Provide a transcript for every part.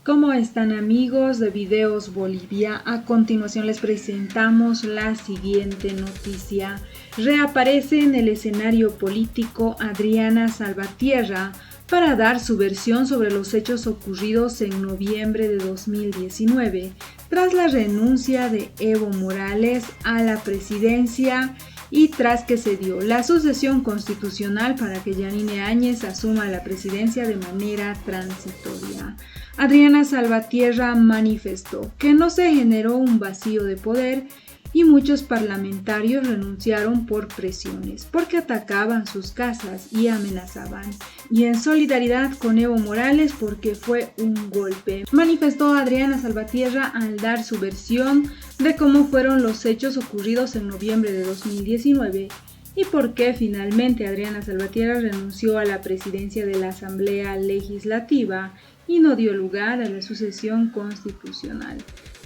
¿Cómo están amigos de Videos Bolivia? A continuación les presentamos la siguiente noticia. Reaparece en el escenario político Adriana Salvatierra para dar su versión sobre los hechos ocurridos en noviembre de 2019, tras la renuncia de Evo Morales a la presidencia y tras que se dio la sucesión constitucional para que Yanine Áñez asuma la presidencia de manera transitoria. Adriana Salvatierra manifestó que no se generó un vacío de poder y muchos parlamentarios renunciaron por presiones, porque atacaban sus casas y amenazaban, y en solidaridad con Evo Morales porque fue un golpe. Manifestó Adriana Salvatierra al dar su versión de cómo fueron los hechos ocurridos en noviembre de 2019 y por qué finalmente Adriana Salvatierra renunció a la presidencia de la Asamblea Legislativa y no dio lugar a la sucesión constitucional.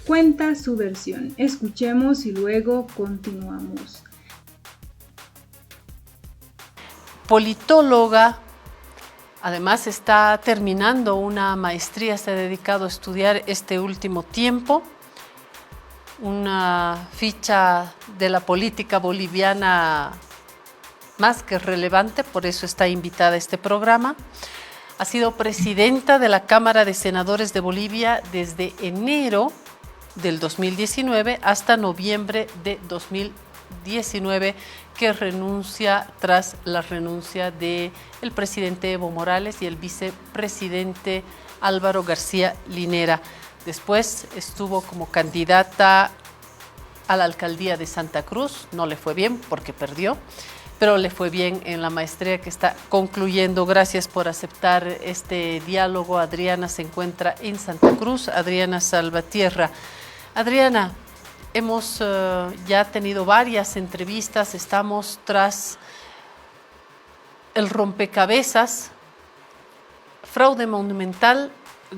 Cuenta su versión. Escuchemos y luego continuamos. Politóloga, además está terminando una maestría, se ha dedicado a estudiar este último tiempo, una ficha de la política boliviana más que relevante, por eso está invitada a este programa. Ha sido presidenta de la Cámara de Senadores de Bolivia desde enero del 2019 hasta noviembre de 2019, que renuncia tras la renuncia del presidente Evo Morales y el vicepresidente Álvaro García Linera. Después estuvo como candidata a la alcaldía de Santa Cruz, no le fue bien porque perdió, pero le fue bien en la maestría que está concluyendo. Gracias por aceptar este diálogo. Adriana se encuentra en Santa Cruz. Adriana Salvatierra. Adriana, hemos ya tenido varias entrevistas, estamos tras el rompecabezas, fraude monumental,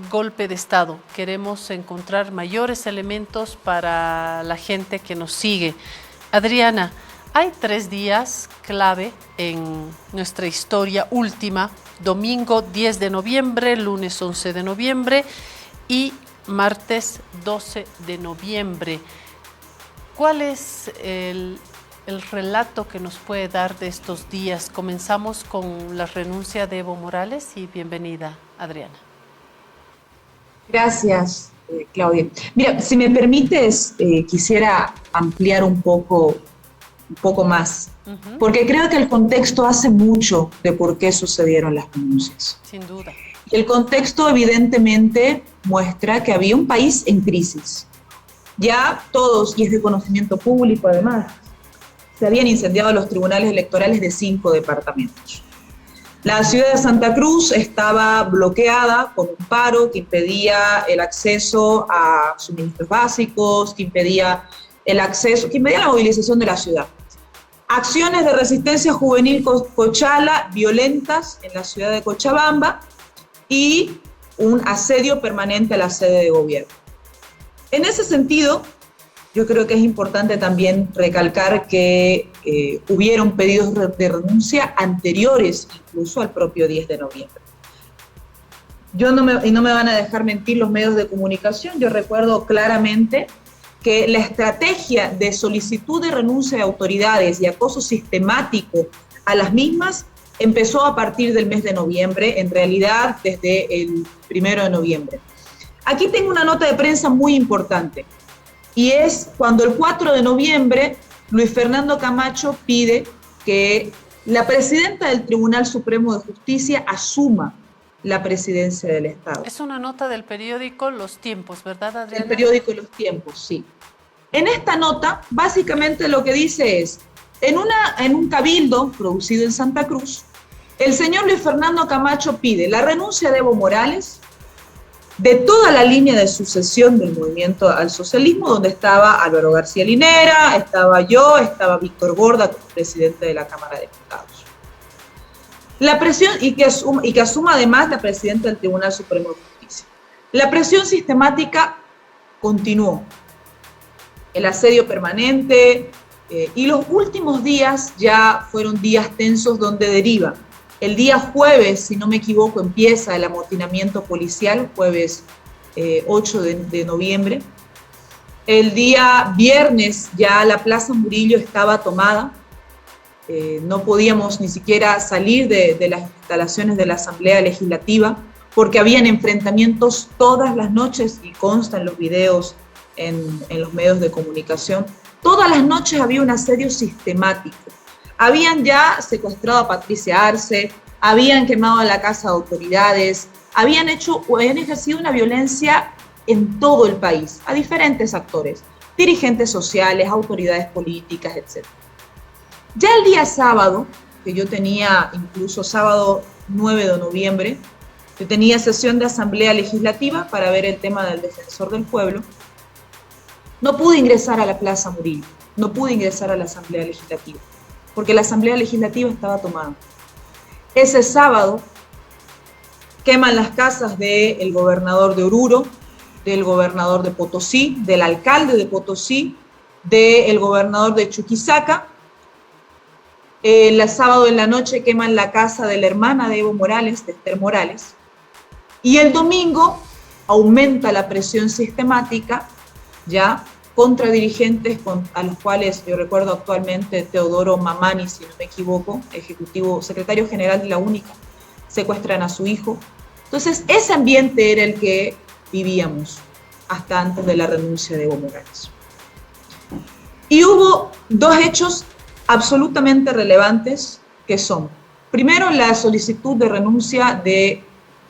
golpe de Estado. Queremos encontrar mayores elementos para la gente que nos sigue. Adriana, hay 3 días clave en nuestra historia última: domingo 10 de noviembre, lunes 11 de noviembre y martes 12 de noviembre. ¿Cuál es el relato que nos puede dar de estos días? Comenzamos con la renuncia de Evo Morales y bienvenida, Adriana. Gracias, Claudia. Mira, si me permites, quisiera ampliar un poco más, porque creo que el contexto hace mucho de por qué sucedieron las renuncias. Sin duda. El contexto evidentemente muestra que había un país en crisis. Ya todos, y es de conocimiento público además, se habían incendiado los tribunales electorales de 5 departamentos. La ciudad de Santa Cruz estaba bloqueada con un paro que impedía el acceso a suministros básicos, que impedía la movilización de la ciudad. Acciones de resistencia juvenil Cochala violentas en la ciudad de Cochabamba y un asedio permanente a la sede de gobierno. En ese sentido, yo creo que es importante también recalcar que hubieron pedidos de renuncia anteriores incluso al propio 10 de noviembre. No me van a dejar mentir los medios de comunicación, yo recuerdo claramente que la estrategia de solicitud de renuncia de autoridades y acoso sistemático a las mismas empezó a partir del mes de noviembre, en realidad desde el 1 de noviembre. Aquí tengo una nota de prensa muy importante, y es cuando el 4 de noviembre Luis Fernando Camacho pide que la presidenta del Tribunal Supremo de Justicia asuma la presidencia del Estado. Es una nota del periódico Los Tiempos, ¿verdad, Adriana? El periódico Los Tiempos, sí. En esta nota, básicamente lo que dice es, en un cabildo producido en Santa Cruz, el señor Luis Fernando Camacho pide la renuncia de Evo Morales, de toda la línea de sucesión del movimiento al socialismo, donde estaba Álvaro García Linera, estaba yo, estaba Víctor Borda, presidente de la Cámara de Diputados. La presión, y que asuma además la presidenta del Tribunal Supremo de Justicia. La presión sistemática continuó. El asedio permanente y los últimos días ya fueron días tensos donde deriva. El día jueves, si no me equivoco, empieza el amotinamiento policial, jueves 8 de noviembre. El día viernes ya la Plaza Murillo estaba tomada. No podíamos ni siquiera salir de las instalaciones de la Asamblea Legislativa porque habían enfrentamientos todas las noches, y consta en los videos en los medios de comunicación. Todas las noches había un asedio sistemático. Habían ya secuestrado a Patricia Arce, habían quemado la casa de autoridades, habían ejercido una violencia en todo el país, a diferentes actores, dirigentes sociales, autoridades políticas, etc. Ya el día sábado, que yo tenía, incluso sábado 9 de noviembre, yo tenía sesión de Asamblea Legislativa para ver el tema del Defensor del Pueblo, no pude ingresar a la Plaza Murillo, no pude ingresar a la Asamblea Legislativa, porque la Asamblea Legislativa estaba tomada. Ese sábado queman las casas del gobernador de Oruro, del gobernador de Potosí, del alcalde de Potosí, del gobernador de Chuquisaca. El sábado en la noche queman la casa de la hermana de Evo Morales, de Esther Morales. Y el domingo aumenta la presión sistemática ya contra dirigentes a los cuales yo recuerdo actualmente Teodoro Mamani, si no me equivoco, secretario general de la UNICA, secuestran a su hijo. Entonces ese ambiente era el que vivíamos hasta antes de la renuncia de Evo Morales. Y hubo dos hechos absolutamente relevantes que son, primero, la solicitud de renuncia de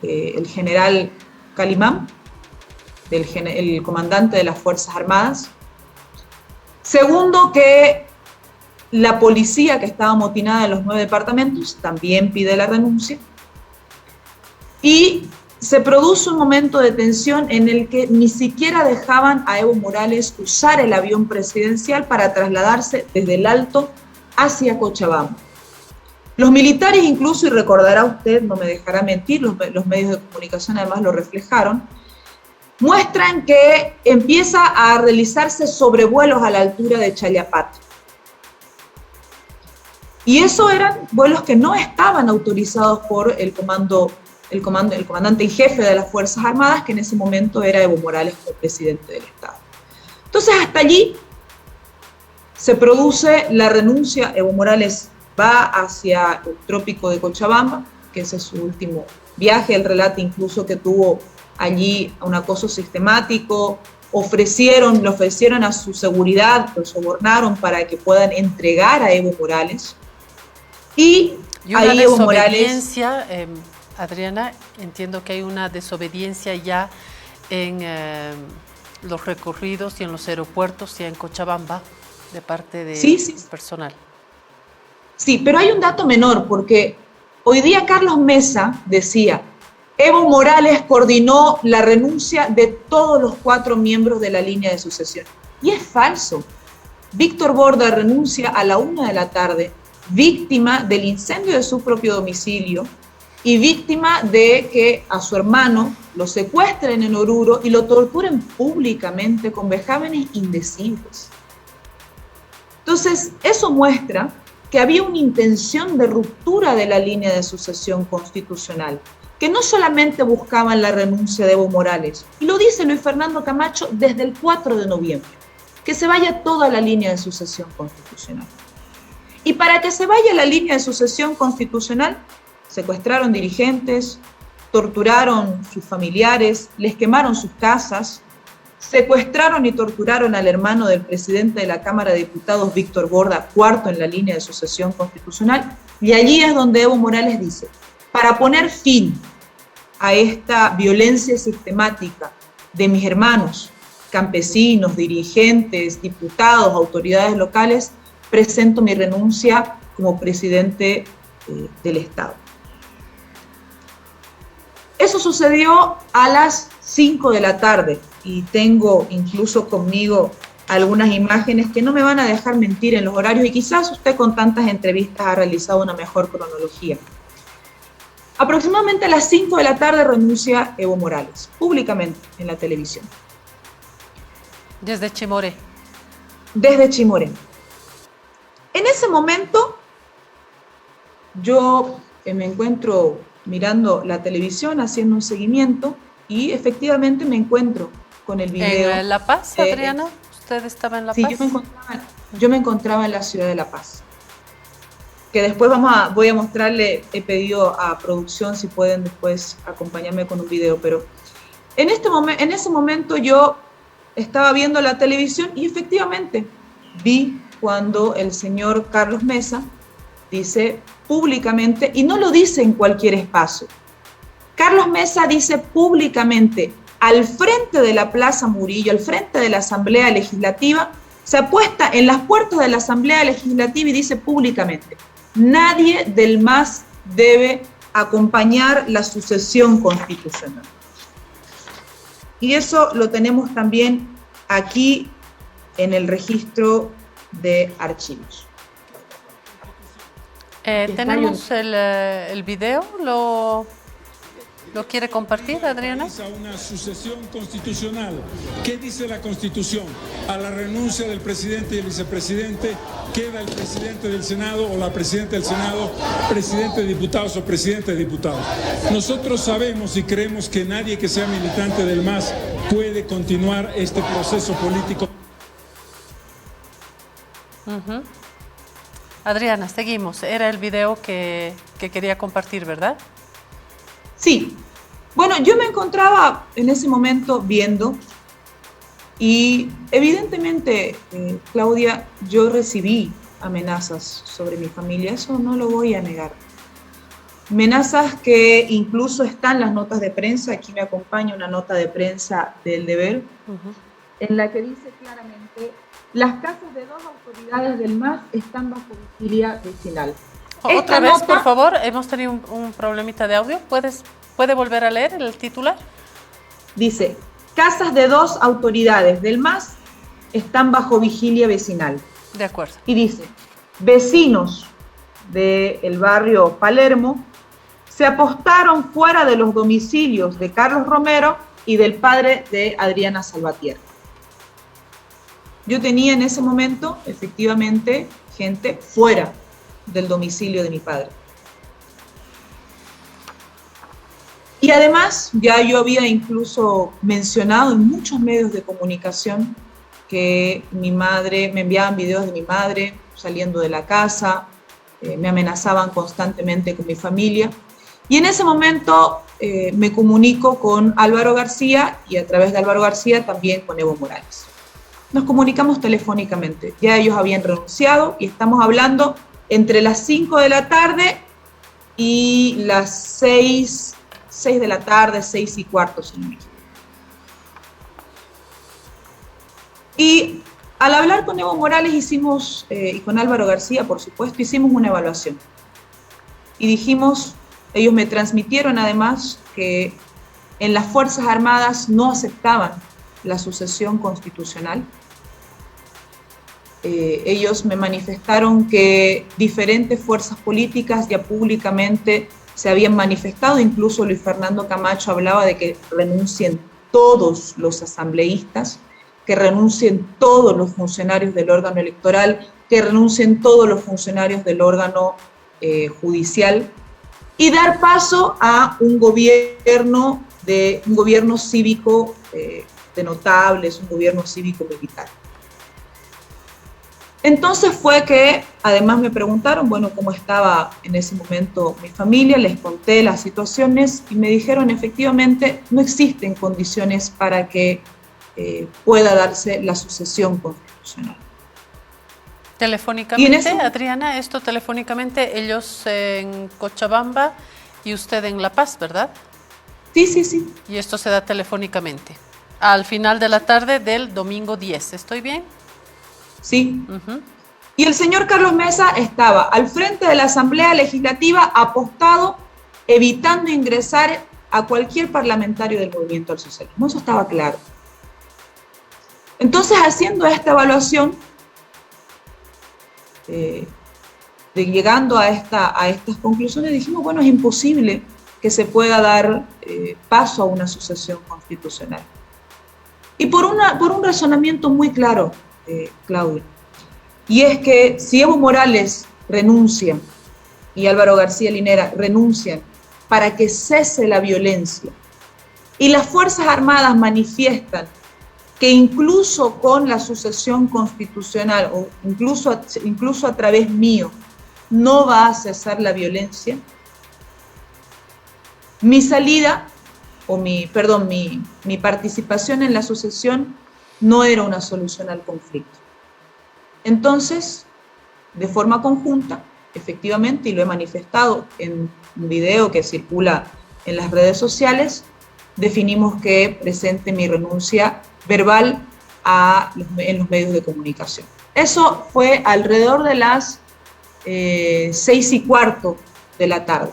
el general Calimán, el comandante de las Fuerzas Armadas. Segundo, que la policía que estaba amotinada en los 9 departamentos también pide la renuncia. Y se produce un momento de tensión en el que ni siquiera dejaban a Evo Morales usar el avión presidencial para trasladarse desde el Alto hacia Cochabamba. Los militares incluso, y recordará usted, no me dejará mentir, los medios de comunicación además lo reflejaron, muestran que empieza a realizarse sobrevuelos a la altura de Chalapato. Y eso eran vuelos que no estaban autorizados por el comandante en jefe de las Fuerzas Armadas, que en ese momento era Evo Morales como presidente del Estado. Entonces hasta allí se produce la renuncia. Evo Morales va hacia el trópico de Cochabamba, que ese es su último viaje. Él relata incluso que tuvo allí un acoso sistemático, le ofrecieron a su seguridad, lo sobornaron para que puedan entregar a Evo Morales. Y una ahí Evo Morales... Adriana, entiendo que hay una desobediencia ya en los recorridos y en los aeropuertos y en Cochabamba de parte del personal. Sí, pero hay un dato menor, porque hoy día Carlos Mesa decía: Evo Morales coordinó la renuncia de todos los 4 miembros de la línea de sucesión. Y es falso. Víctor Borda renuncia a la 1 de la tarde, víctima del incendio de su propio domicilio y víctima de que a su hermano lo secuestren en Oruro y lo torturen públicamente con vejámenes indecibles. Entonces, eso muestra que había una intención de ruptura de la línea de sucesión constitucional, que no solamente buscaban la renuncia de Evo Morales, y lo dice Luis Fernando Camacho desde el 4 de noviembre, que se vaya toda la línea de sucesión constitucional. Y para que se vaya la línea de sucesión constitucional, secuestraron dirigentes, torturaron sus familiares, les quemaron sus casas, secuestraron y torturaron al hermano del presidente de la Cámara de Diputados, Víctor Borda, cuarto en la línea de sucesión constitucional, y allí es donde Evo Morales dice: para poner fin a esta violencia sistemática de mis hermanos, campesinos, dirigentes, diputados, autoridades locales, presento mi renuncia como presidente del Estado. Eso sucedió a las 5 de la tarde y tengo incluso conmigo algunas imágenes que no me van a dejar mentir en los horarios, y quizás usted con tantas entrevistas ha realizado una mejor cronología. Aproximadamente a las 5 de la tarde renuncia Evo Morales, públicamente en la televisión. Desde Chimoré. Desde Chimoré. En ese momento yo me encuentro mirando la televisión, haciendo un seguimiento, y efectivamente me encuentro con el video. ¿En La Paz, Adriana? ¿Usted estaba en La Paz? Sí, yo me encontraba en la ciudad de La Paz. Que después voy a mostrarle, he pedido a producción si pueden después acompañarme con un video, pero en ese momento yo estaba viendo la televisión y efectivamente vi cuando el señor Carlos Mesa dice públicamente, y no lo dice en cualquier espacio, Carlos Mesa dice públicamente, al frente de la Plaza Murillo, al frente de la Asamblea Legislativa, se apuesta en las puertas de la Asamblea Legislativa y dice públicamente, nadie del MAS debe acompañar la sucesión constitucional. Y eso lo tenemos también aquí en el registro de archivos. Tenemos el video, ¿lo quiere compartir, Adriana? Una sucesión constitucional. ¿Qué dice la Constitución? A la renuncia del presidente y el vicepresidente queda el presidente del Senado o la presidenta del Senado, presidente de diputados o presidente de diputados. Nosotros sabemos y creemos que nadie que sea militante del MAS puede continuar este proceso político. Adriana, seguimos. Era el video que quería compartir, ¿verdad? Sí. Bueno, yo me encontraba en ese momento viendo y evidentemente, Claudia, yo recibí amenazas sobre mi familia, eso no lo voy a negar. Amenazas que incluso están en las notas de prensa, aquí me acompaña una nota de prensa del Deber, en la que dice claramente, las casas de 2 autoridades del MAS están bajo vigilia vecinal. Otra vez, por favor, hemos tenido un problemita de audio. ¿Puede volver a leer el titular? Dice, casas de 2 autoridades del MAS están bajo vigilia vecinal. De acuerdo. Y dice, vecinos del barrio Palermo se apostaron fuera de los domicilios de Carlos Romero y del padre de Adriana Salvatierra. Yo tenía en ese momento, efectivamente, gente fuera del domicilio de mi padre. Y además, ya yo había incluso mencionado en muchos medios de comunicación que mi madre, me enviaban videos de mi madre saliendo de la casa, me amenazaban constantemente con mi familia. Y en ese momento me comunico con Álvaro García y a través de Álvaro García también con Evo Morales. Nos comunicamos telefónicamente, ya ellos habían renunciado y estamos hablando entre las 5 de la tarde y las 6 de la tarde, 6 y cuarto, si no me equivoco. Y al hablar con Evo Morales hicimos, y con Álvaro García, por supuesto, hicimos una evaluación. Y dijimos, ellos me transmitieron además que en las Fuerzas Armadas no aceptaban la sucesión constitucional. Ellos me manifestaron que diferentes fuerzas políticas ya públicamente se habían manifestado, incluso Luis Fernando Camacho hablaba de que renuncien todos los asambleístas, que renuncien todos los funcionarios del órgano electoral, que renuncien todos los funcionarios del órgano judicial y dar paso a un gobierno cívico de notables, un gobierno cívico-militar. Entonces fue que, además me preguntaron, bueno, cómo estaba en ese momento mi familia, les conté las situaciones y me dijeron, efectivamente, no existen condiciones para que pueda darse la sucesión constitucional. Telefónicamente, Adriana, esto telefónicamente, ellos en Cochabamba y usted en La Paz, ¿verdad? Sí, sí, sí. Y esto se da telefónicamente, al final de la tarde del domingo 10, ¿estoy bien? Sí. Y el señor Carlos Mesa estaba al frente de la Asamblea Legislativa apostado, evitando ingresar a cualquier parlamentario del Movimiento al Socialismo. Eso estaba claro. Entonces, haciendo esta evaluación, llegando a estas conclusiones, dijimos, bueno, es imposible que se pueda dar paso a una sucesión constitucional. Y por un razonamiento muy claro, Claudia, y es que si Evo Morales renuncia y Álvaro García Linera renuncian para que cese la violencia y las Fuerzas Armadas manifiestan que incluso con la sucesión constitucional o incluso a través mío no va a cesar la violencia, mi salida, mi participación en la sucesión no era una solución al conflicto. Entonces, de forma conjunta, efectivamente, y lo he manifestado en un video que circula en las redes sociales, definimos que presente mi renuncia verbal en los medios de comunicación. Eso fue alrededor de las 6:15 de la tarde.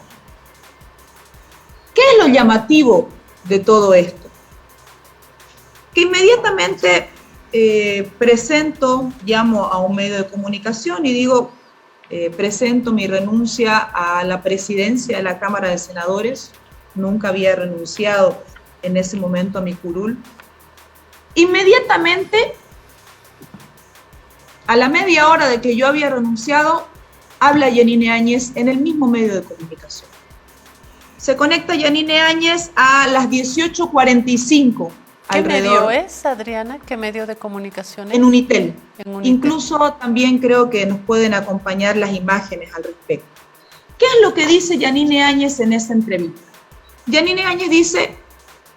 ¿Qué es lo llamativo de todo esto? Que inmediatamente llamo a un medio de comunicación y digo, presento mi renuncia a la presidencia de la Cámara de Senadores. Nunca había renunciado en ese momento a mi curul. Inmediatamente, a la media hora de que yo había renunciado, habla Yanine Áñez en el mismo medio de comunicación. Se conecta Yanine Áñez a las 18:45. ¿Qué medio es, Adriana? ¿Qué medio de comunicación es? En Unitel. Unitel. Incluso también creo que nos pueden acompañar las imágenes al respecto. ¿Qué es lo que dice Yanine Áñez en esa entrevista? Yanine Áñez dice: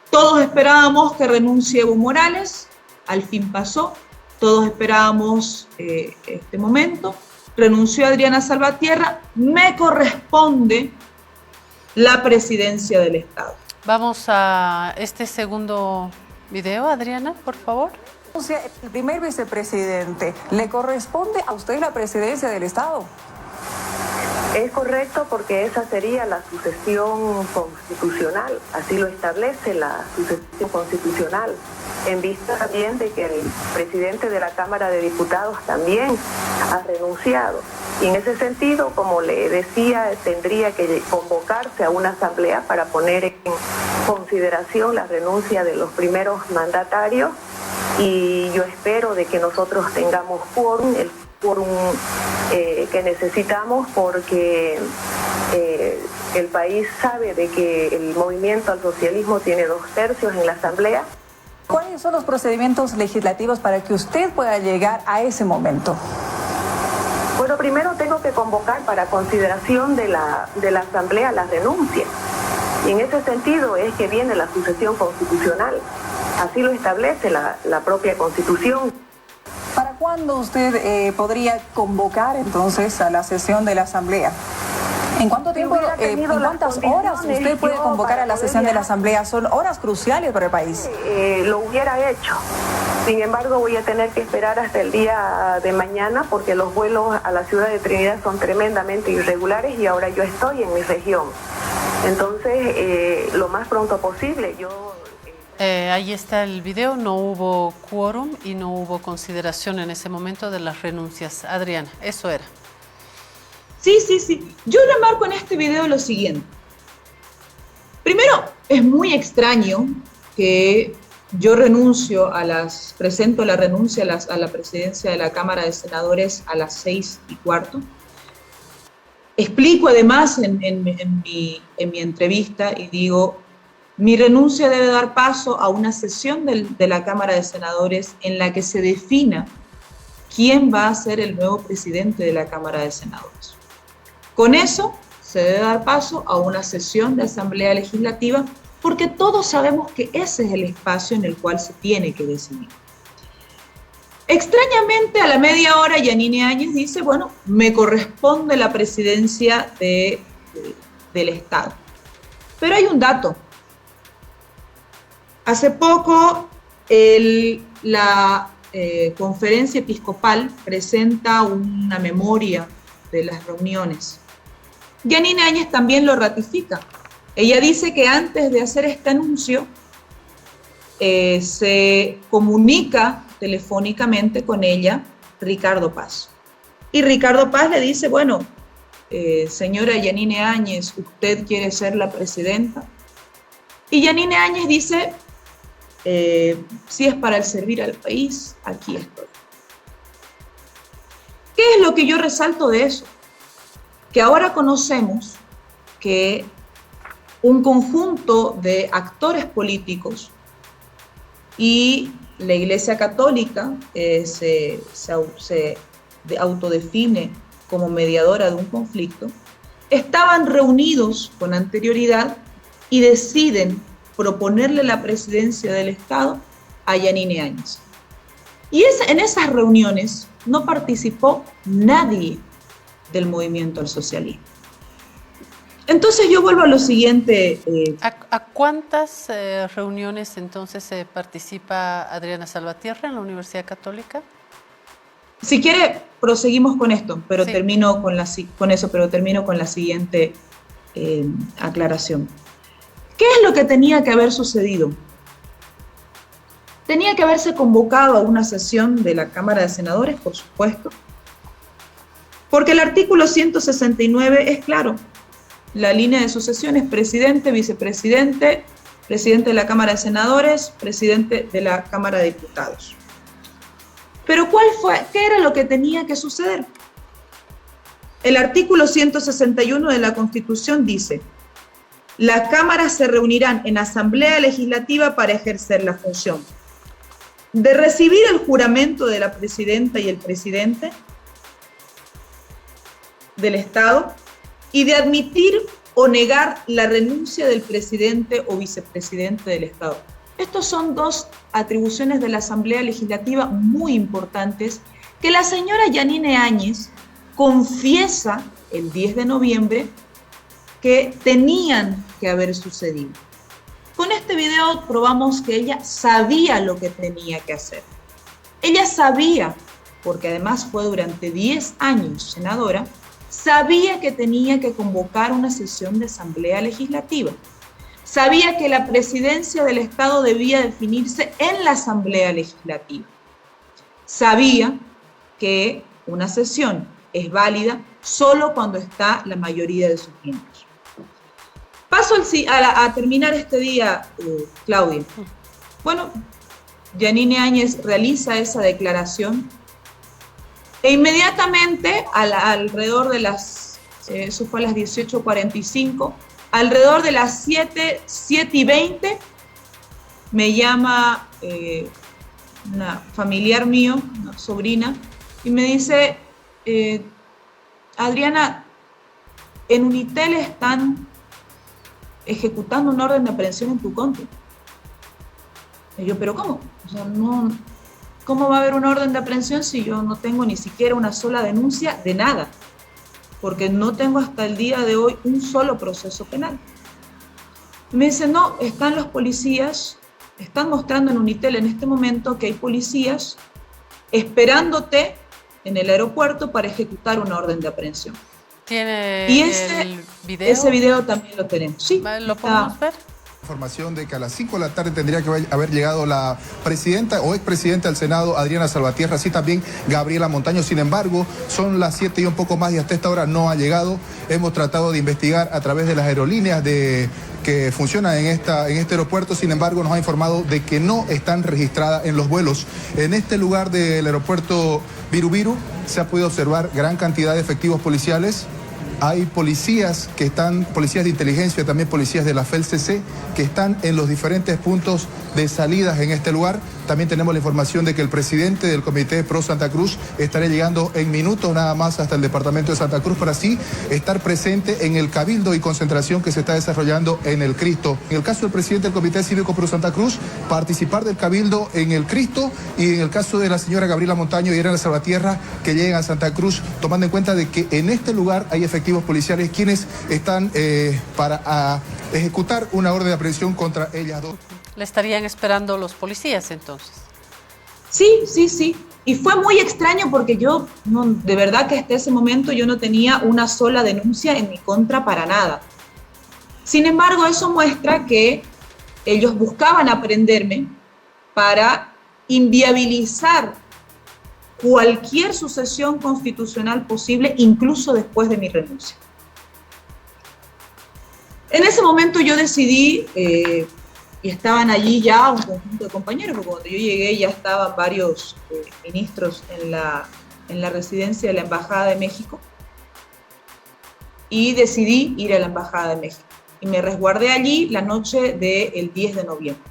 todos esperábamos que renuncie Evo Morales, al fin pasó, todos esperábamos este momento, renunció Adriana Salvatierra, me corresponde la presidencia del Estado. Vamos a este segundo video, Adriana, por favor. O sea, el primer vicepresidente, ¿le corresponde a usted la presidencia del Estado? Es correcto, porque esa sería la sucesión constitucional, así lo establece la sucesión constitucional, en vista también de que el presidente de la Cámara de Diputados también ha renunciado. Y en ese sentido, como le decía, tendría que convocarse a una asamblea para poner en consideración la renuncia de los primeros mandatarios, y yo espero de que nosotros tengamos quórum, el quórum que necesitamos, porque el país sabe de que el movimiento al socialismo tiene 2/3 en la asamblea. ¿Cuáles son los procedimientos legislativos para que usted pueda llegar a ese momento? Bueno, primero tengo que convocar para consideración de la asamblea la renuncia. Y en ese sentido es que viene la sucesión constitucional. Así lo establece la propia Constitución. ¿Para cuándo usted podría convocar entonces a la sesión de la Asamblea? ¿En cuánto tiempo, en cuántas horas usted puede convocar a la sesión de la Asamblea? Son horas cruciales para el país. Lo hubiera hecho. Sin embargo, voy a tener que esperar hasta el día de mañana, porque los vuelos a la ciudad de Trinidad son tremendamente irregulares y ahora yo estoy en mi región. Entonces, lo más pronto posible, ahí está el video, no hubo quórum y no hubo consideración en ese momento de las renuncias. Adriana, eso era. Sí. Yo remarco en este video lo siguiente. Primero, es muy extraño que yo presento la renuncia a la presidencia de la Cámara de Senadores a las 6:15. Explico además en mi entrevista y digo: mi renuncia debe dar paso a una sesión de la Cámara de Senadores en la que se defina quién va a ser el nuevo presidente de la Cámara de Senadores. Con eso se debe dar paso a una sesión de Asamblea Legislativa, porque todos sabemos que ese es el espacio en el cual se tiene que decidir. Extrañamente, a la media hora, Yanine Áñez dice: bueno, me corresponde la presidencia del Estado. Pero hay un dato. Hace poco la Conferencia Episcopal presenta una memoria de las reuniones. Yanine Áñez también lo ratifica. Ella dice que antes de hacer este anuncio se comunica telefónicamente con ella Ricardo Paz. Y Ricardo Paz le dice: bueno, señora Yanine Áñez, ¿usted quiere ser la presidenta? Y Yanine Áñez dice: si es para el servir al país, aquí estoy. ¿Qué es lo que yo resalto de eso? Que ahora conocemos que un conjunto de actores políticos y la Iglesia Católica se autodefine como mediadora de un conflicto, estaban reunidos con anterioridad y deciden proponerle la presidencia del Estado a Yanine Áñez. Y en esas reuniones no participó nadie del movimiento al socialismo. Entonces yo vuelvo a lo siguiente. ¿A cuántas reuniones entonces participa Adriana Salvatierra en la Universidad Católica? Si quiere, proseguimos con esto, pero sí. termino con la siguiente aclaración. ¿Qué es lo que tenía que haber sucedido? Tenía que haberse convocado a una sesión de la Cámara de Senadores, por supuesto, porque el artículo 169 es claro. La línea de sucesión es presidente, vicepresidente, presidente de la Cámara de Senadores, presidente de la Cámara de Diputados. Pero ¿qué era lo que tenía que suceder? El artículo 161 de la Constitución dice: las cámaras se reunirán en asamblea legislativa para ejercer la función de recibir el juramento de la presidenta y el presidente del Estado y de admitir o negar la renuncia del presidente o vicepresidente del Estado. Estos son dos atribuciones de la Asamblea Legislativa muy importantes que la señora Yanine Áñez confiesa el 10 de noviembre que tenían que haber sucedido. Con este video probamos que ella sabía lo que tenía que hacer. Ella sabía, porque además fue durante 10 años senadora, sabía que tenía que convocar una sesión de asamblea legislativa. Sabía que la presidencia del Estado debía definirse en la asamblea legislativa. Sabía que una sesión es válida solo cuando está la mayoría de sus miembros. Paso a terminar este día, Claudia. Bueno, Yanine Áñez realiza esa declaración e inmediatamente alrededor de eso fue a las 18:45, alrededor de las 7:20, me llama una familiar mío, una sobrina, y me dice, Adriana, en Unitel están ejecutando una orden de aprehensión en tu contra. Y yo, ¿pero cómo? O sea, no, ¿cómo va a haber una orden de aprehensión si yo no tengo ni siquiera una sola denuncia de nada? Porque no tengo hasta el día de hoy un solo proceso penal. Y me dice, no, están los policías, están mostrando en Unitel en este momento que hay policías esperándote en el aeropuerto para ejecutar una orden de aprehensión. ¿Tiene el video? Ese video también lo tenemos. Sí, ¿lo podemos ver? Información de que a las 5 de la tarde tendría que haber llegado la presidenta o expresidenta del Senado, Adriana Salvatierra, así también Gabriela Montaño. Sin embargo, son las 7 y un poco más y hasta esta hora no ha llegado. Hemos tratado de investigar a través de las aerolíneas que funcionan en este aeropuerto. Sin embargo, nos ha informado de que no están registradas en los vuelos. En este lugar del aeropuerto Viru se ha podido observar gran cantidad de efectivos policiales. Hay policías policías de inteligencia, también policías de la FELCC, que están en los diferentes puntos de salidas en este lugar. También tenemos la información de que el presidente del Comité Pro Santa Cruz estará llegando en minutos nada más hasta el departamento de Santa Cruz para así estar presente en el cabildo y concentración que se está desarrollando en el Cristo. En el caso del presidente del Comité Cívico Pro Santa Cruz, participar del cabildo en el Cristo, y en el caso de la señora Gabriela Montaño y Adriana Salvatierra, que lleguen a Santa Cruz, tomando en cuenta de que en este lugar hay efectivos policiales quienes están para ejecutar una orden de aprehensión contra ellas dos. ¿Le estarían esperando los policías entonces? Sí. Y fue muy extraño porque yo, de verdad que hasta ese momento yo no tenía una sola denuncia en mi contra para nada. Sin embargo, eso muestra que ellos buscaban aprenderme para inviabilizar cualquier sucesión constitucional posible, incluso después de mi renuncia. En ese momento yo decidí, y estaban allí ya un conjunto de compañeros, porque cuando yo llegué ya estaban varios ministros en la residencia de la Embajada de México, y decidí ir a la Embajada de México. y me resguardé allí la noche del 10 de noviembre.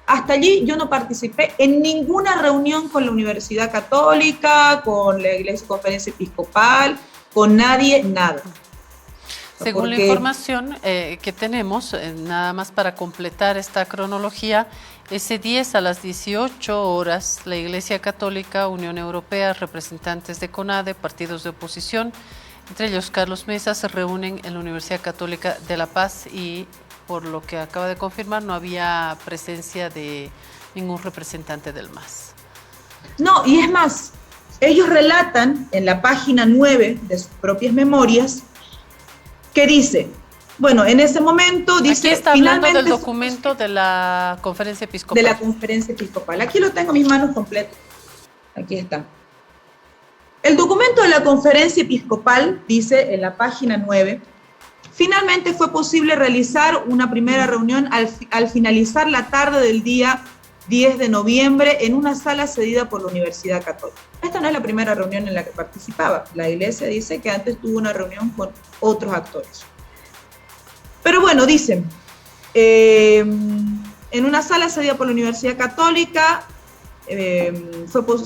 Hasta allí yo no participé en ninguna reunión con la Universidad Católica, con la Iglesia Conferencia Episcopal, con nadie, nada. Según la información que tenemos, nada más para completar esta cronología, ese 10 a las 18 horas, la Iglesia Católica, Unión Europea, representantes de CONADE, partidos de oposición, entre ellos Carlos Mesa, se reúnen en la Universidad Católica de La Paz y, por lo que acaba de confirmar, no había presencia de ningún representante del MAS. No, y es más, ellos relatan en la página 9 de sus propias memorias que dice, bueno, en ese momento dice... Aquí está hablando del documento de la Conferencia Episcopal. De la Conferencia Episcopal. Aquí lo tengo en mis manos completo. Aquí está. El documento de la Conferencia Episcopal dice en la página 9, finalmente fue posible realizar una primera reunión al finalizar la tarde del día 10 de noviembre en una sala cedida por la Universidad Católica. Esta no es la primera reunión en la que participaba. La Iglesia dice que antes tuvo una reunión con otros actores. Pero bueno, dicen, en una sala cedida por la Universidad Católica,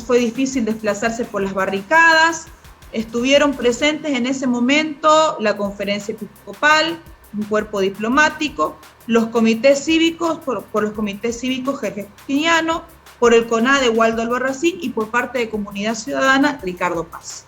fue difícil desplazarse por las barricadas, estuvieron presentes en ese momento la Conferencia Episcopal, un cuerpo diplomático, los comités cívicos, por los comités cívicos Jorge Justiniano, por el CONADE Waldo Albarracín y por parte de Comunidad Ciudadana Ricardo Paz.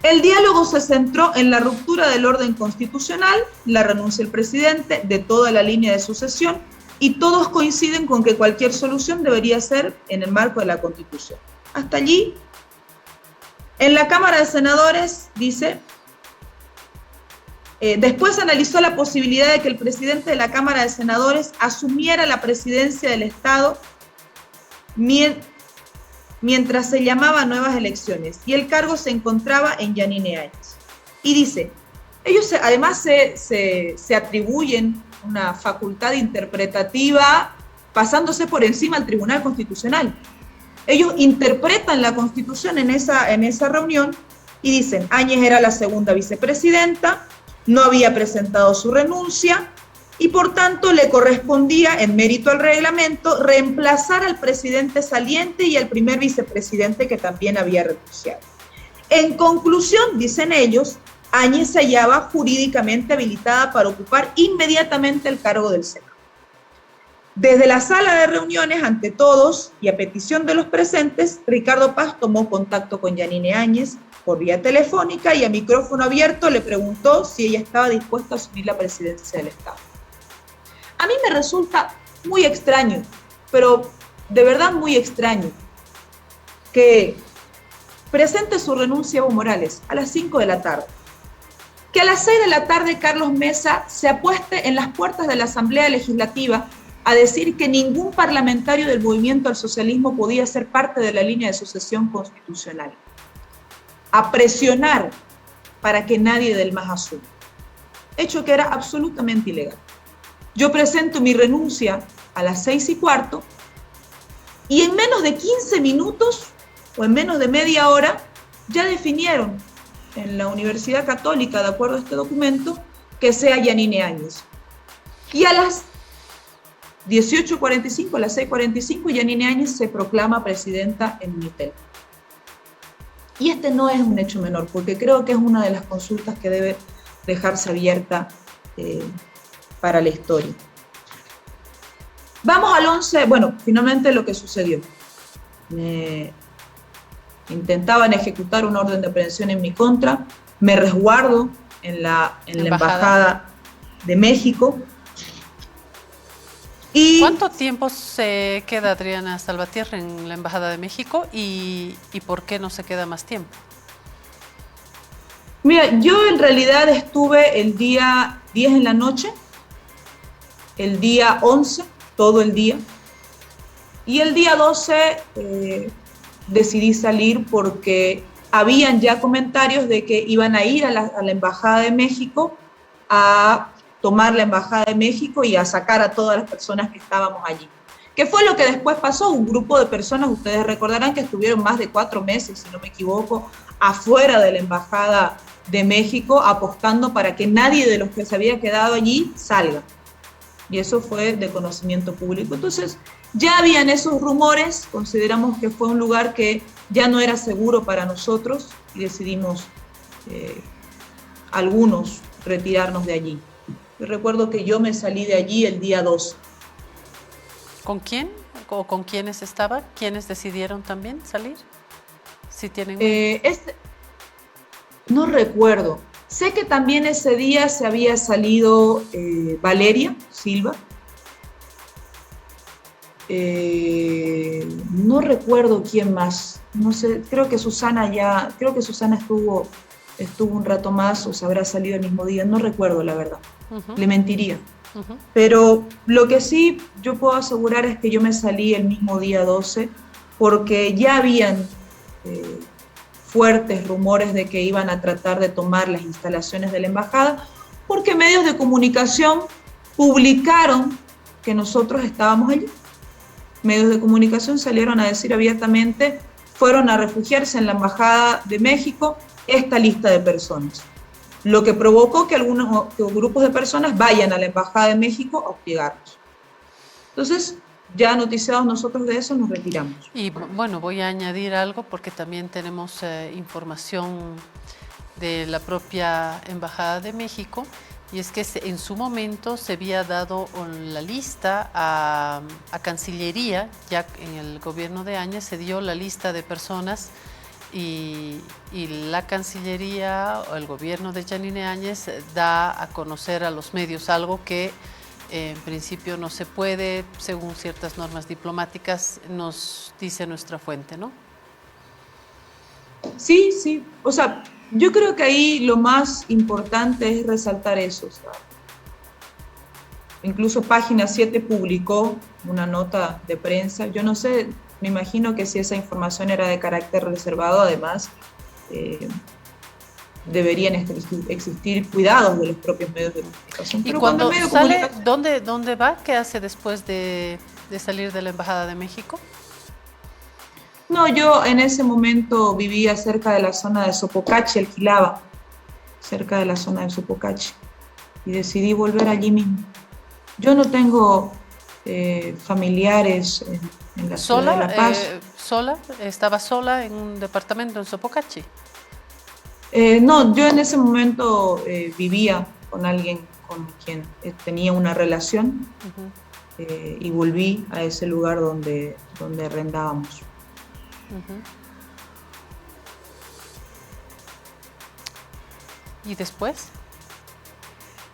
El diálogo se centró en la ruptura del orden constitucional, la renuncia del presidente, de toda la línea de sucesión, y todos coinciden con que cualquier solución debería ser en el marco de la Constitución. Hasta allí, en la Cámara de Senadores, dice, después analizó la posibilidad de que el presidente de la Cámara de Senadores asumiera la presidencia del Estado mientras se llamaban nuevas elecciones, y el cargo se encontraba en Yanine Áñez. Y dice, ellos además se atribuyen una facultad interpretativa pasándose por encima del Tribunal Constitucional. Ellos interpretan la Constitución en esa reunión y dicen, Áñez era la segunda vicepresidenta, no había presentado su renuncia y por tanto le correspondía, en mérito al reglamento, reemplazar al presidente saliente y al primer vicepresidente que también había renunciado. En conclusión, dicen ellos, Áñez se hallaba jurídicamente habilitada para ocupar inmediatamente el cargo del Senado. Desde la sala de reuniones, ante todos y a petición de los presentes, Ricardo Paz tomó contacto con Yanine Áñez por vía telefónica y a micrófono abierto le preguntó si ella estaba dispuesta a asumir la presidencia del Estado. A mí me resulta muy extraño, pero de verdad muy extraño, que presente su renuncia Evo Morales a las 5 de la tarde. Que a las 6 de la tarde Carlos Mesa se apueste en las puertas de la Asamblea Legislativa a decir que ningún parlamentario del movimiento al socialismo podía ser parte de la línea de sucesión constitucional. A presionar para que nadie del MAS asuma. Hecho que era absolutamente ilegal. Yo presento mi renuncia a las 6:15 y en menos de 15 minutos o en menos de media hora ya definieron en la Universidad Católica, de acuerdo a este documento, que sea Yanine Áñez. Y a las 18:45, a las 6:45, Yanine Áñez se proclama presidenta en Unitel. Y este no es un hecho menor, porque creo que es una de las consultas que debe dejarse abierta para la historia. Vamos al 11, bueno, finalmente lo que sucedió. Intentaban ejecutar una orden de aprehensión en mi contra, me resguardo en la Embajada de México. Y ¿cuánto tiempo se queda Adriana Salvatierra en la Embajada de México y por qué no se queda más tiempo? Mira, yo en realidad estuve el día 10 en la noche, el día 11, todo el día, y el día 12 decidí salir porque habían ya comentarios de que iban a ir a la Embajada de México a tomar la Embajada de México y a sacar a todas las personas que estábamos allí. ¿Qué fue lo que después pasó? Un grupo de personas, ustedes recordarán que estuvieron más de 4 meses, si no me equivoco, afuera de la Embajada de México apostando para que nadie de los que se había quedado allí salga. Y eso fue de conocimiento público. Entonces, ya habían esos rumores, consideramos que fue un lugar que ya no era seguro para nosotros y decidimos algunos retirarnos de allí. Yo recuerdo que yo me salí de allí el día 12. ¿Con quién o con quiénes estaba? ¿Quiénes decidieron también salir? Si tienen... No recuerdo. Sé que también ese día se había salido Valeria Silva. No recuerdo quién más. No sé, creo que Susana estuvo un rato más o se habrá salido el mismo día. No recuerdo, la verdad. Le mentiría. Pero lo que sí yo puedo asegurar es que yo me salí el mismo día 12 porque ya habían fuertes rumores de que iban a tratar de tomar las instalaciones de la embajada, porque medios de comunicación publicaron que nosotros estábamos allí. Medios de comunicación salieron a decir abiertamente, fueron a refugiarse en la Embajada de México esta lista de personas, lo que provocó que algunos grupos de personas vayan a la Embajada de México a hostigarnos. Entonces, ya noticiados nosotros de eso, nos retiramos. Y bueno, voy a añadir algo porque también tenemos información de la propia Embajada de México, y es que en su momento se había dado la lista a Cancillería, ya en el gobierno de Áñez se dio la lista de personas y la Cancillería o el gobierno de Yanine Áñez da a conocer a los medios algo que en principio no se puede, según ciertas normas diplomáticas, nos dice nuestra fuente, ¿no? Sí, sí. O sea, yo creo que ahí lo más importante es resaltar eso. O sea, incluso Página 7 publicó una nota de prensa. Yo no sé, me imagino que si esa información era de carácter reservado, además, deberían existir cuidados de los propios medios de comunicación. ¿Y cuando sale, dónde va? ¿Qué hace después de salir de la Embajada de México? No, yo en ese momento vivía cerca de la zona de Sopocachi, alquilaba cerca de la zona de Sopocachi y decidí volver allí mismo. Yo no tengo familiares en la ciudad de La Paz. ¿Sola? ¿Estaba sola en un departamento en Sopocachi? No, yo en ese momento vivía con alguien con quien tenía una relación y volví a ese lugar donde arrendábamos. ¿Y después?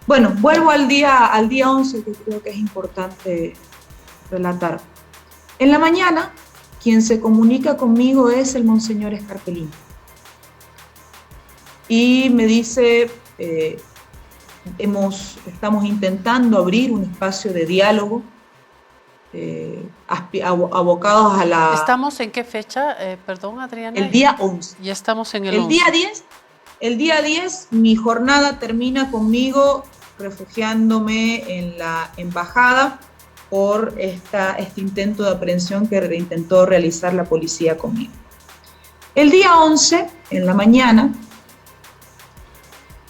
Bueno, vuelvo al día 11, que creo que es importante relatar. En la mañana, quien se comunica conmigo es el monseñor Scarpellini. Y me dice, estamos intentando abrir un espacio de diálogo, abocados a la... ¿Estamos en qué fecha? Perdón, Adriana. El día 11. Ya estamos en el 11. El día 10, mi jornada termina conmigo refugiándome en la embajada por este intento de aprehensión que intentó realizar la policía conmigo. El día 11, en la mañana,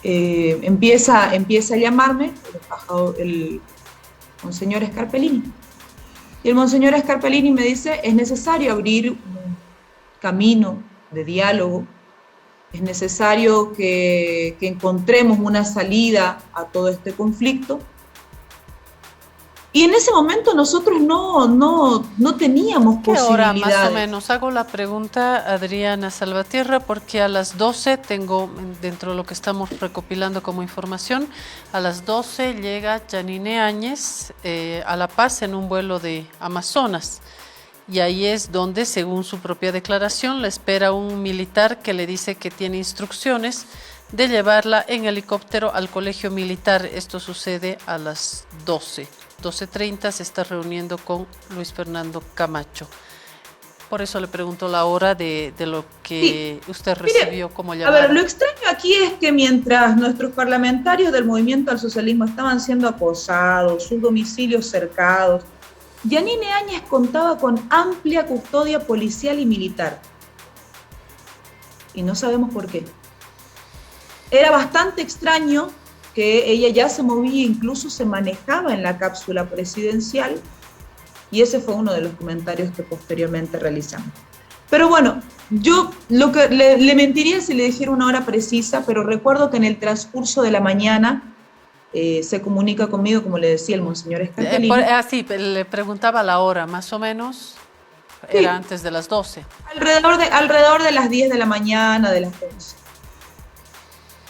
empieza a llamarme el monseñor Scarpellini. Y el monseñor Scarpellini me dice, es necesario abrir un camino de diálogo, es necesario que encontremos una salida a todo este conflicto. Y en ese momento nosotros no teníamos posibilidades. ¿Qué hora más o menos? Hago la pregunta, Adriana Salvatierra, porque a las 12 tengo, dentro de lo que estamos recopilando como información, a las 12 llega Yanine Áñez a La Paz en un vuelo de Amazonas. Y ahí es donde, según su propia declaración, la espera un militar que le dice que tiene instrucciones de llevarla en helicóptero al colegio militar. Esto sucede a las 12. 12:30 se está reuniendo con Luis Fernando Camacho. Por eso le pregunto la hora de lo que usted recibió como llamada. A ver, lo extraño aquí es que mientras nuestros parlamentarios del Movimiento al Socialismo estaban siendo acosados, sus domicilios cercados, Yanine Áñez contaba con amplia custodia policial y militar. Y no sabemos por qué. Era bastante extraño que ella ya se movía, incluso se manejaba en la cápsula presidencial, y ese fue uno de los comentarios que posteriormente realizamos. Pero bueno, yo le mentiría si le dijera una hora precisa, pero recuerdo que en el transcurso de la mañana se comunica conmigo, como le decía el monseñor Escatelini. Sí, le preguntaba la hora, más o menos, sí, era antes de las 12. Alrededor de las 10 de la mañana, de las 11.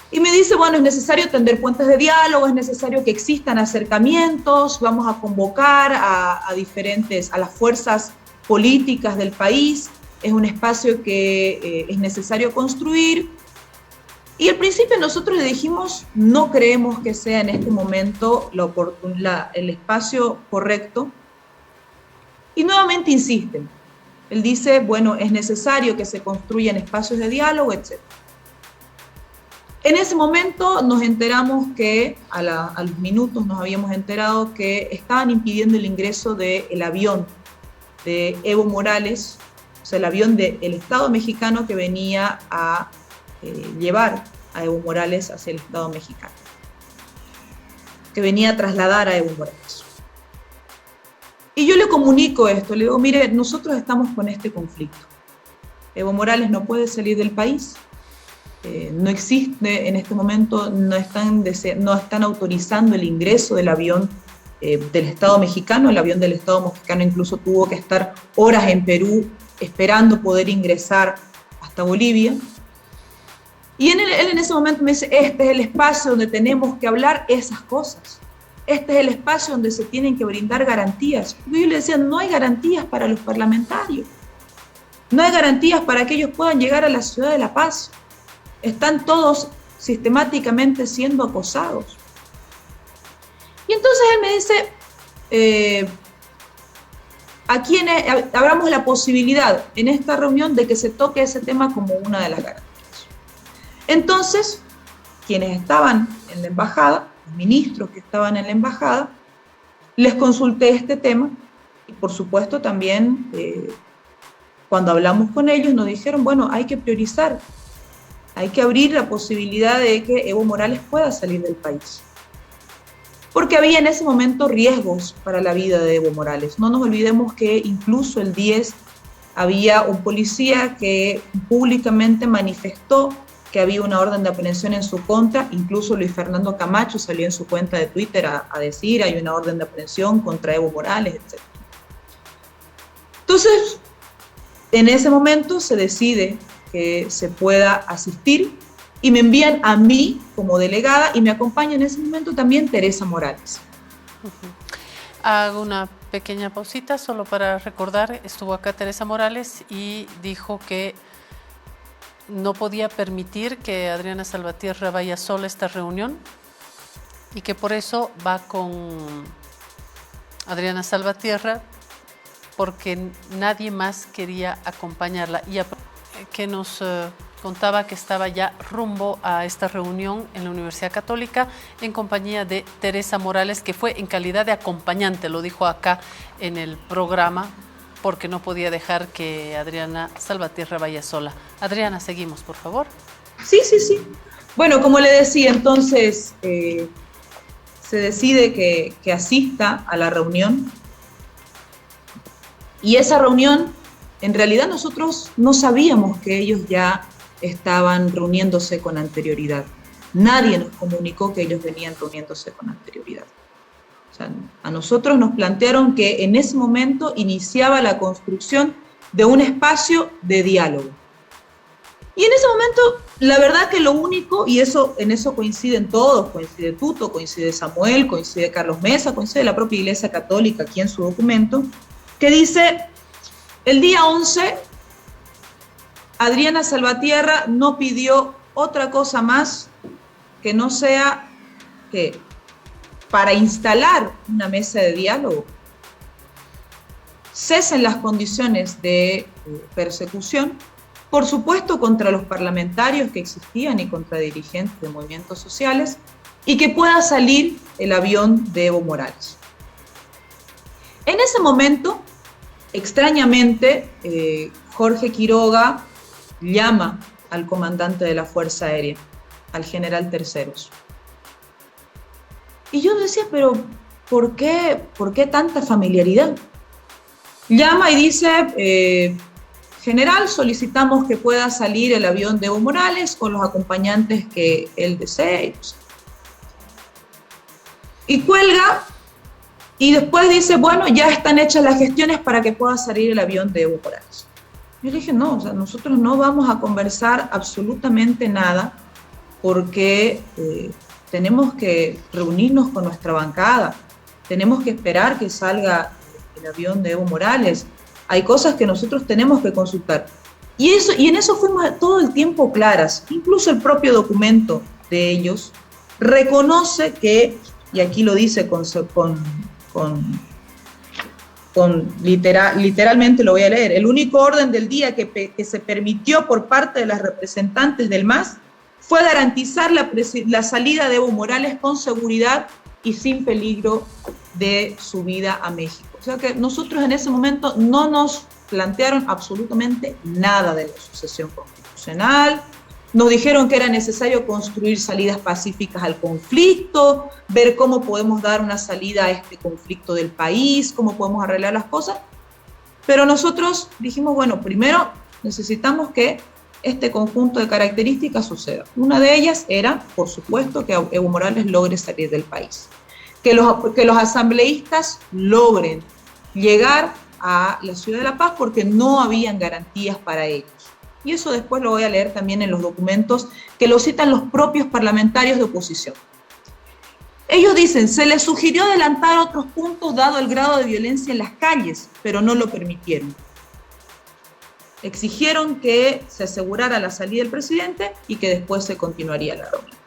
Y me dice, bueno, es necesario tender puentes de diálogo, es necesario que existan acercamientos, vamos a convocar a las fuerzas políticas del país, es un espacio que es necesario construir. Y al principio nosotros le dijimos, no creemos que sea en este momento el espacio correcto. Y nuevamente insisten. Él dice, bueno, es necesario que se construyan espacios de diálogo, etc. En ese momento nos enteramos que, a los minutos nos habíamos enterado que estaban impidiendo el ingreso del avión de Evo Morales, o sea, el avión del Estado mexicano que venía a llevar a Evo Morales hacia el Estado mexicano, que venía a trasladar a Evo Morales. Y yo le comunico esto, le digo, mire, nosotros estamos con este conflicto. Evo Morales no puede salir del país. No existe en este momento, no están autorizando el ingreso del avión del Estado mexicano. El avión del Estado mexicano incluso tuvo que estar horas en Perú esperando poder ingresar hasta Bolivia. Y él en ese momento me dice, este es el espacio donde tenemos que hablar esas cosas. Este es el espacio donde se tienen que brindar garantías. Y yo le decía, no hay garantías para los parlamentarios. No hay garantías para que ellos puedan llegar a la ciudad de La Paz. Están todos sistemáticamente siendo acosados. Y entonces él me dice, abramos la posibilidad en esta reunión de que se toque ese tema como una de las garantías. Entonces, quienes estaban en la embajada, los ministros que estaban en la embajada, les consulté este tema y por supuesto también cuando hablamos con ellos nos dijeron, bueno, hay que priorizar. Hay que abrir la posibilidad de que Evo Morales pueda salir del país. Porque había en ese momento riesgos para la vida de Evo Morales. No nos olvidemos que incluso el 10 había un policía que públicamente manifestó que había una orden de aprehensión en su contra. Incluso Luis Fernando Camacho salió en su cuenta de Twitter a decir hay una orden de aprehensión contra Evo Morales, etc. Entonces, en ese momento se decide que se pueda asistir y me envían a mí como delegada y me acompaña en ese momento también Teresa Morales. Hago una pequeña pausita solo para recordar, estuvo acá Teresa Morales y dijo que no podía permitir que Adriana Salvatierra vaya sola a esta reunión y que por eso va con Adriana Salvatierra porque nadie más quería acompañarla. Y que nos contaba que estaba ya rumbo a esta reunión en la Universidad Católica en compañía de Teresa Morales, que fue en calidad de acompañante, lo dijo acá en el programa, porque no podía dejar que Adriana Salvatierra vaya sola. Adriana, seguimos, por favor. Sí. Bueno, como le decía, entonces se decide que asista a la reunión y esa reunión en realidad nosotros no sabíamos que ellos ya estaban reuniéndose con anterioridad. Nadie nos comunicó que ellos venían reuniéndose con anterioridad. O sea, a nosotros nos plantearon que en ese momento iniciaba la construcción de un espacio de diálogo. Y en ese momento, la verdad que lo único, y en eso coinciden todos, coincide Tuto, coincide Samuel, coincide Carlos Mesa, coincide la propia Iglesia Católica aquí en su documento, que dice: el día 11, Adriana Salvatierra no pidió otra cosa más que no sea que para instalar una mesa de diálogo cesen las condiciones de persecución, por supuesto contra los parlamentarios que existían y contra dirigentes de movimientos sociales, y que pueda salir el avión de Evo Morales. En ese momento, extrañamente, Jorge Quiroga llama al comandante de la Fuerza Aérea al general Terceros. Y yo decía, pero ¿por qué tanta familiaridad? Llama y dice, general, solicitamos que pueda salir el avión de Evo Morales con los acompañantes que él desee. Y cuelga, y después dice, bueno, ya están hechas las gestiones para que pueda salir el avión de Evo Morales. Yo le dije, no, o sea, nosotros no vamos a conversar absolutamente nada porque tenemos que reunirnos con nuestra bancada, tenemos que esperar que salga el avión de Evo Morales, hay cosas que nosotros tenemos que consultar. Y en eso fuimos todo el tiempo claras, incluso el propio documento de ellos reconoce que, y aquí lo dice literalmente lo voy a leer, el único orden del día que se permitió por parte de las representantes del MAS fue garantizar la salida de Evo Morales con seguridad y sin peligro de su vida a México. O sea que nosotros en ese momento no nos plantearon absolutamente nada de la sucesión constitucional, nos dijeron que era necesario construir salidas pacíficas al conflicto, ver cómo podemos dar una salida a este conflicto del país, cómo podemos arreglar las cosas, pero nosotros dijimos, bueno, primero necesitamos que este conjunto de características suceda. Una de ellas era, por supuesto, que Evo Morales logre salir del país, que los asambleístas logren llegar a la Ciudad de La Paz porque no habían garantías para ellos. Y eso después lo voy a leer también en los documentos que lo citan los propios parlamentarios de oposición. Ellos dicen, se les sugirió adelantar otros puntos dado el grado de violencia en las calles, pero no lo permitieron. Exigieron que se asegurara la salida del presidente y que después se continuaría la reunión.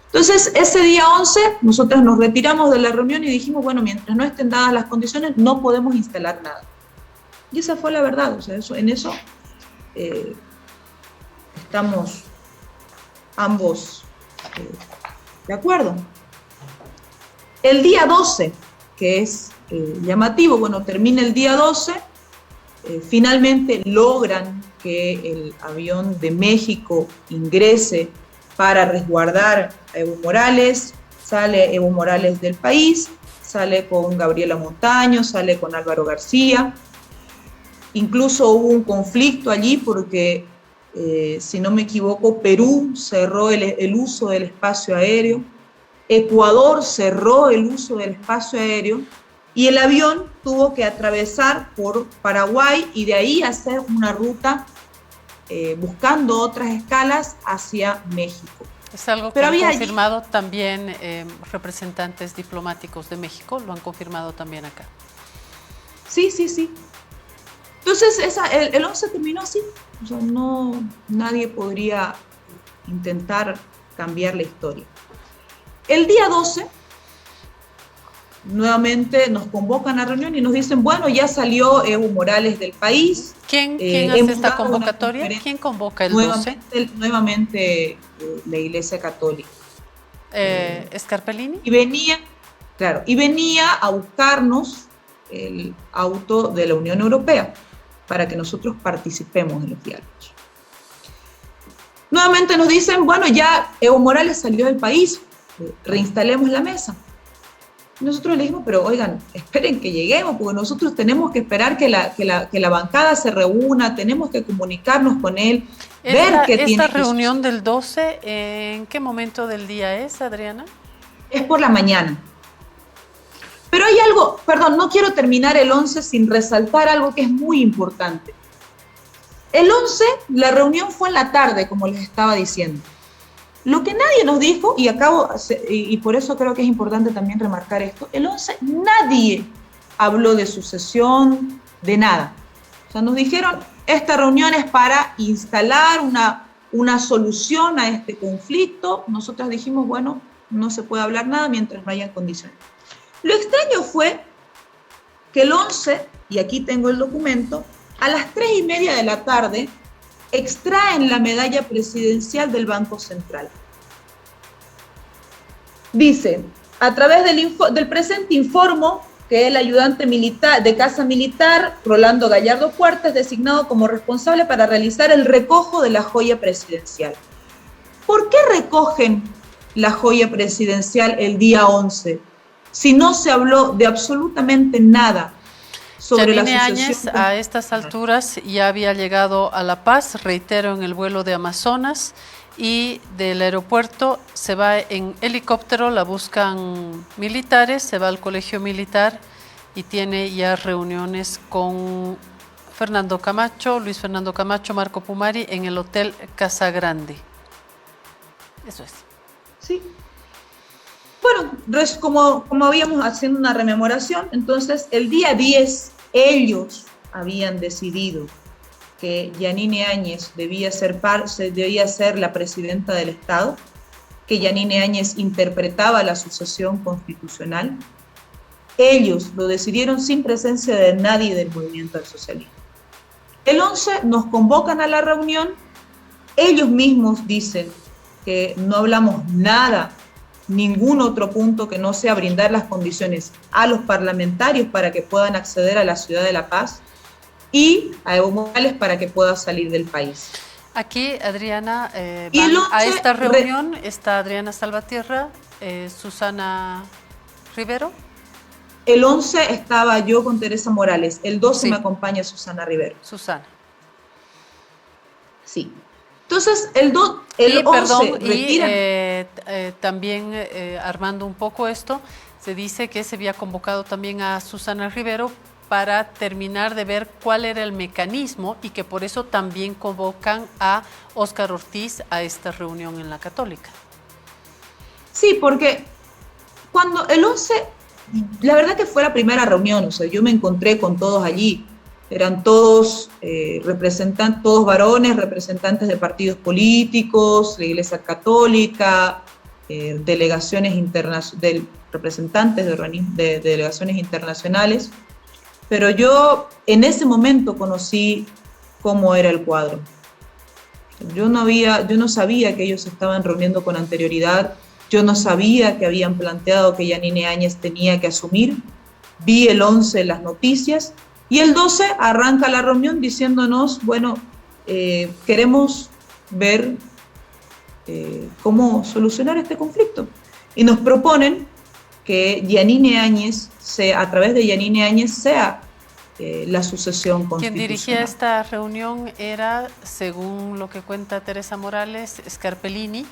Entonces, ese día 11, nosotros nos retiramos de la reunión y dijimos, bueno, mientras no estén dadas las condiciones, no podemos instalar nada. Y esa fue la verdad, o sea, en eso estamos ambos de acuerdo. El día 12, que es llamativo, bueno, termina el día 12, finalmente logran que el avión de México ingrese para resguardar a Evo Morales, sale Evo Morales del país, sale con Gabriela Montaño, sale con Álvaro García. Incluso hubo un conflicto allí porque, si no me equivoco, Perú cerró el uso del espacio aéreo, Ecuador cerró el uso del espacio aéreo y el avión tuvo que atravesar por Paraguay y de ahí hacer una ruta buscando otras escalas hacia México. Es algo que han confirmado también representantes diplomáticos de México, lo han confirmado también acá. Sí, sí, sí. Entonces, el 11 terminó así. O sea, nadie podría intentar cambiar la historia. El día 12, nuevamente nos convocan a reunión y nos dicen, bueno, ya salió Evo Morales del país. ¿Quién hace esta convocatoria? ¿Quién convoca el 12? Nuevamente la Iglesia Católica. ¿Scarpellini? Y venía a buscarnos el auto de la Unión Europea para que nosotros participemos en los diálogos. Nuevamente nos dicen, bueno, ya Evo Morales salió del país, reinstalemos la mesa. Nosotros le dijimos, pero oigan, esperen que lleguemos, porque nosotros tenemos que esperar que la bancada se reúna, tenemos que comunicarnos con él, ver qué tiene. ¿Esta reunión del 12, en qué momento del día es, Adriana? Es por la mañana. Pero hay algo, perdón, no quiero terminar el 11 sin resaltar algo que es muy importante. El 11, la reunión fue en la tarde, como les estaba diciendo. Lo que nadie nos dijo, y por eso creo que es importante también remarcar esto, el 11 nadie habló de sucesión, de nada. O sea, nos dijeron, esta reunión es para instalar una solución a este conflicto. Nosotros dijimos, bueno, no se puede hablar nada mientras no haya condiciones. Lo extraño fue que el 11, y aquí tengo el documento, a las 3:30 de la tarde, extraen la medalla presidencial del Banco Central. Dice, a través del presente informo que el ayudante militar de Casa Militar, Rolando Gallardo Puerta, es designado como responsable para realizar el recojo de la joya presidencial. ¿por qué recogen la joya presidencial el día 11 si no se habló de absolutamente nada sobre Yanine la Áñez sucesión? a estas alturas ya había llegado a La Paz, reitero, en el vuelo de Amazonas, y del aeropuerto se va en helicóptero, la buscan militares, se va al colegio militar y tiene ya reuniones con Fernando Camacho, Luis Fernando Camacho, Marco Pumari en el Hotel Casagrande. Eso es. Sí. Bueno, como habíamos haciendo una rememoración, entonces el día 10 ellos habían decidido que Yanine Áñez debía ser la presidenta del Estado, que Yanine Áñez interpretaba la sucesión constitucional. Ellos lo decidieron sin presencia de nadie del movimiento del socialismo. El 11 nos convocan a la reunión, ellos mismos dicen que no hablamos nada, ningún otro punto que no sea brindar las condiciones a los parlamentarios para que puedan acceder a la ciudad de La Paz y a Evo Morales para que pueda salir del país. Aquí, Adriana, van a esta reunión está Adriana Salvatierra, Susana Rivero. El 11 estaba yo con Teresa Morales, el 12 Sí. me acompaña Susana Rivero. Susana. Sí. Entonces, el 11 retiran. También armando un poco esto, se dice que se había convocado también a Susana Rivero para terminar de ver cuál era el mecanismo y que por eso también convocan a Óscar Ortiz a esta reunión en la Católica. Sí, porque cuando el 11, la verdad que fue la primera reunión, o sea, yo me encontré con todos allí, eran todos representantes, todos varones, representantes de partidos políticos, la Iglesia Católica, representantes de delegaciones internacionales, pero yo en ese momento conocí cómo era el cuadro. Yo no sabía que ellos se estaban reuniendo con anterioridad, yo no sabía que habían planteado que Yanine Áñez tenía que asumir, vi el 11 en las noticias, y el 12 arranca la reunión diciéndonos, bueno, queremos ver cómo solucionar este conflicto. Y nos proponen que Yanine Áñez, a través de Yanine Áñez, sea la sucesión constitucional. Quien dirigía esta reunión era, según lo que cuenta Teresa Morales, Scarpellini,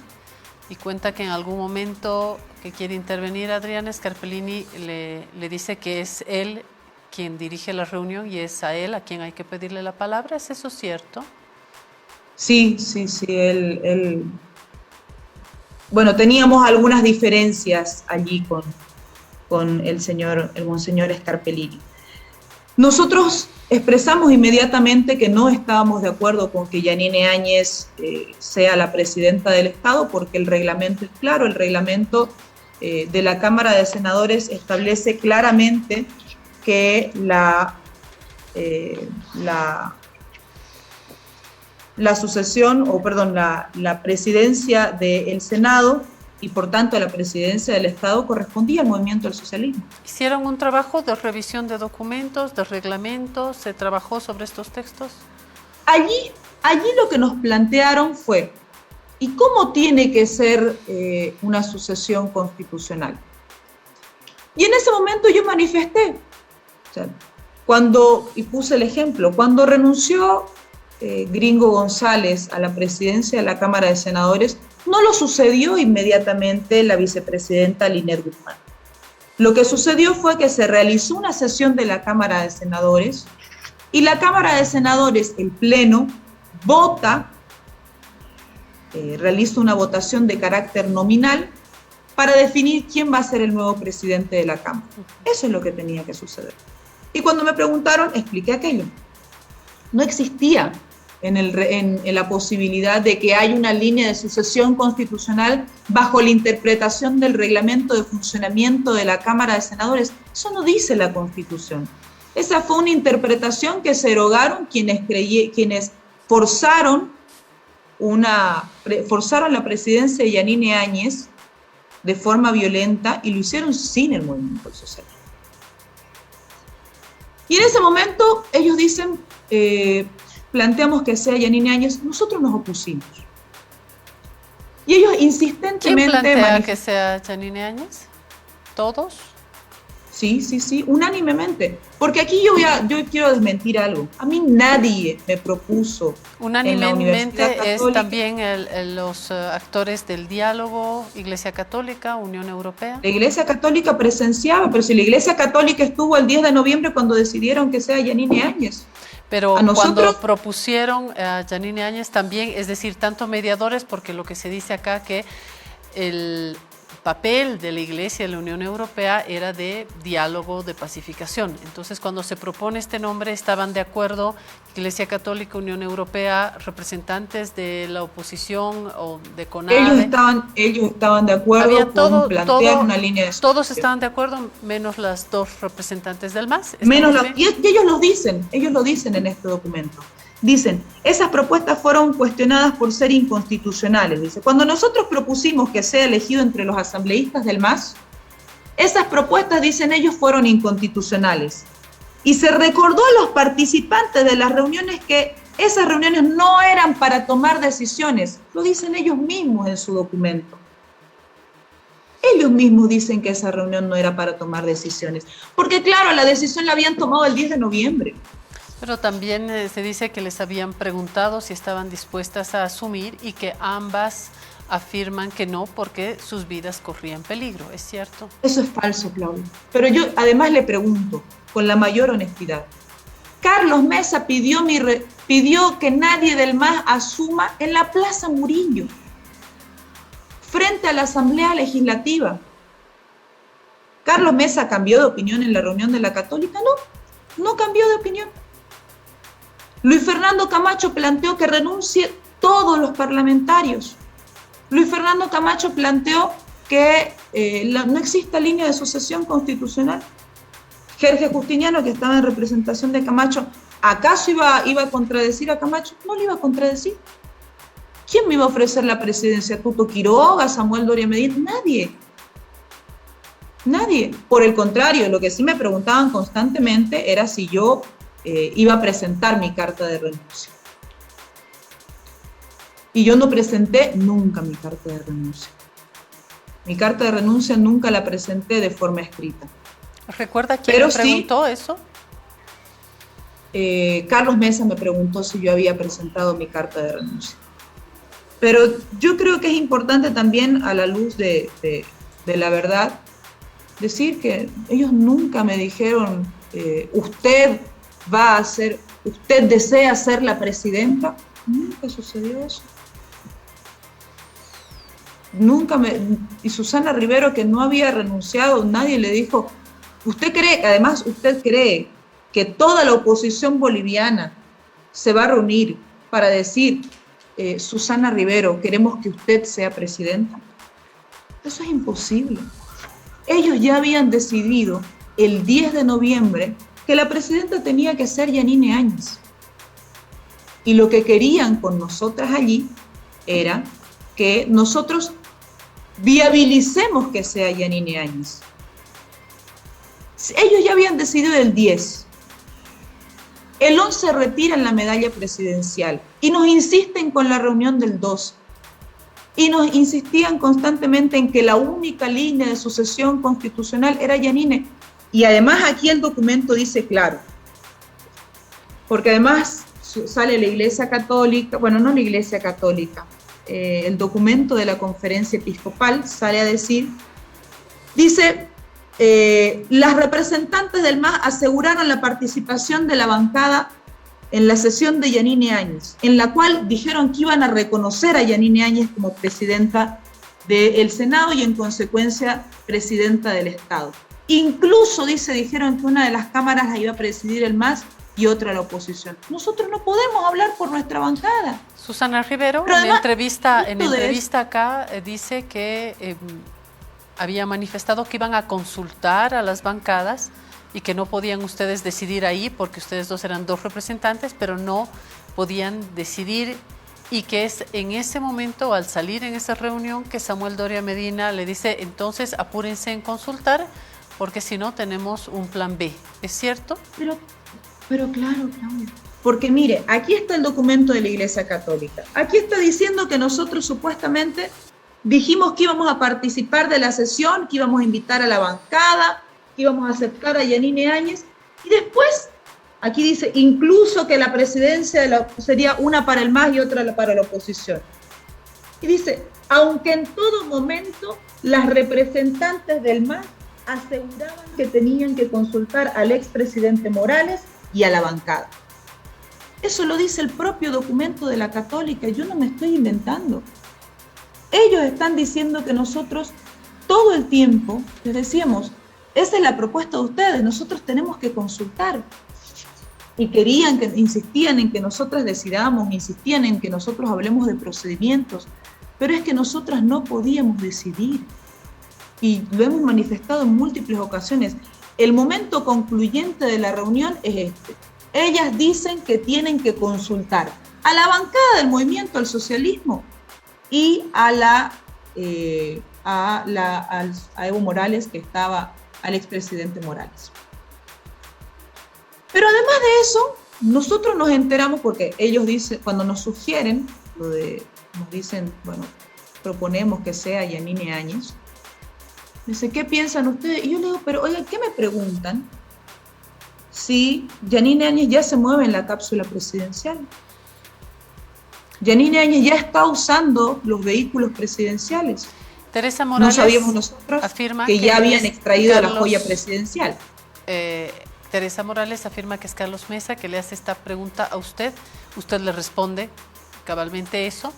y cuenta que en algún momento que quiere intervenir Adriana, Scarpellini le dice que es él quien dirige la reunión y es a él a quien hay que pedirle la palabra. ¿Es eso cierto? Sí, él... Bueno, teníamos algunas diferencias allí con el monseñor Scarpellini. Nosotros expresamos inmediatamente que no estábamos de acuerdo con que Yanine Áñez sea la presidenta del Estado, porque el reglamento es claro, el reglamento de la Cámara de Senadores establece claramente que la presidencia del Senado y por tanto la presidencia del Estado correspondía al movimiento del socialismo. ¿Hicieron un trabajo de revisión de documentos, de reglamentos? ¿Se trabajó sobre estos textos? Allí lo que nos plantearon fue, ¿y cómo tiene que ser una sucesión constitucional? Y en ese momento yo manifesté, y puse el ejemplo, cuando renunció Gringo González a la presidencia de la Cámara de Senadores, no lo sucedió inmediatamente la vicepresidenta Liner Guzmán. Lo que sucedió fue que se realizó una sesión de la Cámara de Senadores y la Cámara de Senadores, el Pleno, realiza una votación de carácter nominal para definir quién va a ser el nuevo presidente de la Cámara. Eso es lo que tenía que suceder. Y cuando me preguntaron, expliqué aquello. No existía en la posibilidad de que haya una línea de sucesión constitucional bajo la interpretación del reglamento de funcionamiento de la Cámara de Senadores. Eso no dice la Constitución. Esa fue una interpretación que se erogaron quienes forzaron la presidencia de Yanine Áñez de forma violenta y lo hicieron sin el movimiento social. Y en ese momento ellos dicen, planteamos que sea Yanine Áñez, nosotros nos opusimos. Y insistentemente... ¿Quién plantea que sea Yanine Áñez? ¿Todos? Sí, unánimemente. Porque aquí yo quiero desmentir algo. A mí nadie me propuso. Unánimemente es también los actores del diálogo, Iglesia Católica, Unión Europea. La Iglesia Católica presenciaba, pero si la Iglesia Católica estuvo el 10 de noviembre cuando decidieron que sea Yanine Áñez. Pero cuando propusieron a Yanine Áñez también, es decir, tanto mediadores, porque lo que se dice acá que el papel de la Iglesia de la Unión Europea era de diálogo, de pacificación. Entonces, cuando se propone este nombre, estaban de acuerdo Iglesia Católica, Unión Europea, representantes de la oposición o de CONADE. Ellos estaban de acuerdo con plantear una línea de solución. Todos estaban de acuerdo, menos las dos representantes del MAS. Y ellos lo dicen en este documento. Dicen, esas propuestas fueron cuestionadas por ser inconstitucionales. Dice, cuando nosotros propusimos que sea elegido entre los asambleístas del MAS, esas propuestas, dicen ellos, fueron inconstitucionales. Y se recordó a los participantes de las reuniones que esas reuniones no eran para tomar decisiones. Lo dicen ellos mismos en su documento. Ellos mismos dicen que esa reunión no era para tomar decisiones. Porque claro, la decisión la habían tomado el 10 de noviembre. Pero también se dice que les habían preguntado si estaban dispuestas a asumir y que ambas afirman que no porque sus vidas corrían peligro, ¿es cierto? Eso es falso, Claudia. Pero yo además le pregunto, con la mayor honestidad, Carlos Mesa pidió que nadie del MAS asuma en la Plaza Murillo, frente a la Asamblea Legislativa. ¿Carlos Mesa cambió de opinión en la reunión de la Católica? No cambió de opinión. Luis Fernando Camacho planteó que renuncie todos los parlamentarios. Luis Fernando Camacho planteó que no exista línea de sucesión constitucional. Jorge Justiniano, que estaba en representación de Camacho, ¿acaso iba a contradecir a Camacho? No le iba a contradecir. ¿Quién me iba a ofrecer la presidencia? ¿Tuto Quiroga, Samuel Doria Medina? Nadie. Por el contrario, lo que sí me preguntaban constantemente era si yo iba a presentar mi carta de renuncia. Y yo no presenté nunca mi carta de renuncia. Mi carta de renuncia nunca la presenté de forma escrita. ¿Recuerda quién le preguntó eso? Carlos Mesa me preguntó si yo había presentado mi carta de renuncia. Pero yo creo que es importante también, a la luz de la verdad, decir que ellos nunca me dijeron, usted desea ser la presidenta. Nunca sucedió eso. Y Susana Rivero, que no había renunciado, nadie le dijo, usted cree que toda la oposición boliviana se va a reunir para decir, Susana Rivero, queremos que usted sea presidenta. Eso es imposible. Ellos ya habían decidido el 10 de noviembre que la presidenta tenía que ser Yanine Áñez. Y lo que querían con nosotras allí era que nosotros viabilicemos que sea Yanine Áñez. Ellos ya habían decidido el 10. El 11 retiran la medalla presidencial y nos insisten con la reunión del 12. Y nos insistían constantemente en que la única línea de sucesión constitucional era Yanine. Y además aquí el documento dice claro, porque además sale la Iglesia Católica, bueno, no la Iglesia Católica, el documento de la Conferencia Episcopal sale a decir, dice, las representantes del MAS aseguraron la participación de la bancada en la sesión de Yanine Áñez, en la cual dijeron que iban a reconocer a Yanine Áñez como presidenta del Senado y en consecuencia presidenta del Estado. Incluso, dijeron que una de las cámaras la iba a presidir el MAS y otra la oposición. Nosotros no podemos hablar por nuestra bancada. Susana Rivero, en entrevista acá, dice que había manifestado que iban a consultar a las bancadas y que no podían ustedes decidir ahí porque ustedes dos eran dos representantes, pero no podían decidir, y que es en ese momento, al salir en esa reunión, que Samuel Doria Medina le dice, entonces apúrense en consultar porque si no tenemos un plan B. ¿Es cierto? Pero claro, Claudia. Porque mire, aquí está el documento de la Iglesia Católica. Aquí está diciendo que nosotros supuestamente dijimos que íbamos a participar de la sesión, que íbamos a invitar a la bancada, que íbamos a aceptar a Yanine Áñez, y después, aquí dice, incluso que la presidencia sería una para el MAS y otra para la oposición. Y dice, aunque en todo momento las representantes del MAS aseguraban que tenían que consultar al expresidente Morales y a la bancada. Eso lo dice el propio documento de la Católica, yo no me estoy inventando. Ellos están diciendo que nosotros todo el tiempo les decíamos, esa es la propuesta de ustedes, nosotros tenemos que consultar. Y insistían en que nosotras decidamos, insistían en que nosotros hablemos de procedimientos, pero es que nosotras no podíamos decidir. Y lo hemos manifestado en múltiples ocasiones. El momento concluyente de la reunión es este. Ellas dicen que tienen que consultar a la bancada del movimiento al socialismo y a Evo Morales, que estaba, al expresidente Morales. Pero además de eso, nosotros nos enteramos porque ellos dicen, cuando nos sugieren, nos dicen, bueno, proponemos que sea Yanine Áñez. Dice, ¿qué piensan ustedes? Y yo le digo, pero oigan, ¿qué me preguntan? Si Yanine Áñez ya se mueve en la cápsula presidencial. Yanine Áñez ya está usando los vehículos presidenciales. Teresa Morales, no sabíamos nosotros afirma que ya habían extraído Carlos, la joya presidencial. Teresa Morales afirma que es Carlos Mesa que le hace esta pregunta a usted. Usted le responde cabalmente eso.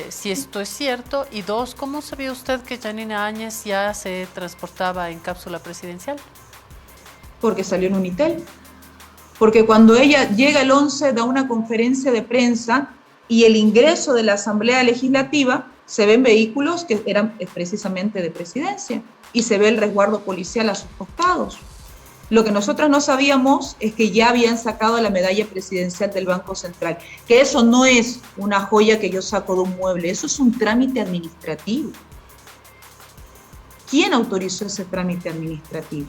Si esto es cierto. Y dos, ¿cómo sabía usted que Yanine Áñez ya se transportaba en cápsula presidencial? Porque salió en Unitel. Porque cuando ella llega el 11 da una conferencia de prensa y el ingreso de la Asamblea Legislativa se ven vehículos que eran precisamente de presidencia y se ve el resguardo policial a sus costados. Lo que nosotros no sabíamos es que ya habían sacado la medalla presidencial del Banco Central, que eso no es una joya que yo saco de un mueble, eso es un trámite administrativo. ¿Quién autorizó ese trámite administrativo?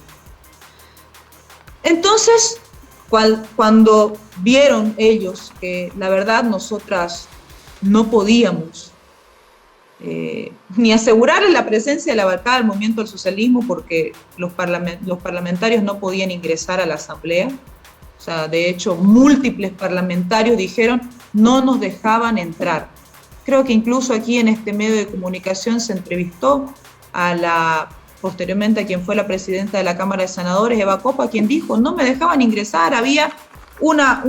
Entonces, cuando vieron ellos que la verdad nosotras no podíamos ni asegurarles la presencia de la bancada del movimiento al socialismo porque los parlamentarios no podían ingresar a la asamblea. O sea, de hecho, múltiples parlamentarios dijeron no nos dejaban entrar. Creo que incluso aquí en este medio de comunicación se entrevistó posteriormente a quien fue la presidenta de la Cámara de Senadores, Eva Copa, quien dijo no me dejaban ingresar, había una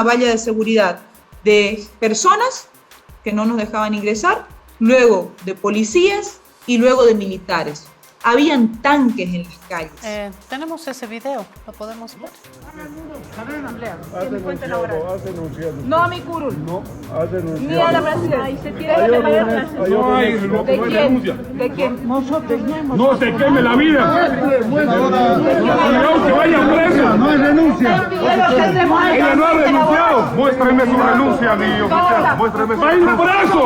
valla de seguridad de personas que no nos dejaban ingresar, luego de policías y luego de militares. Habían tanques en las calles. Tenemos ese video, lo podemos ver. Has denunciado. No a mi curul. No, has denunciado. Ni a la presidenta. Y se quiere No hay denuncia. ¿De quién? Nosotros No se queme la vida. Cuidado que vaya presa. No hay renuncia. Ella no ha renunciado. Muéstrame su renuncia, mi oficial. Muéstrame su renuncia. ¡Vaya preso!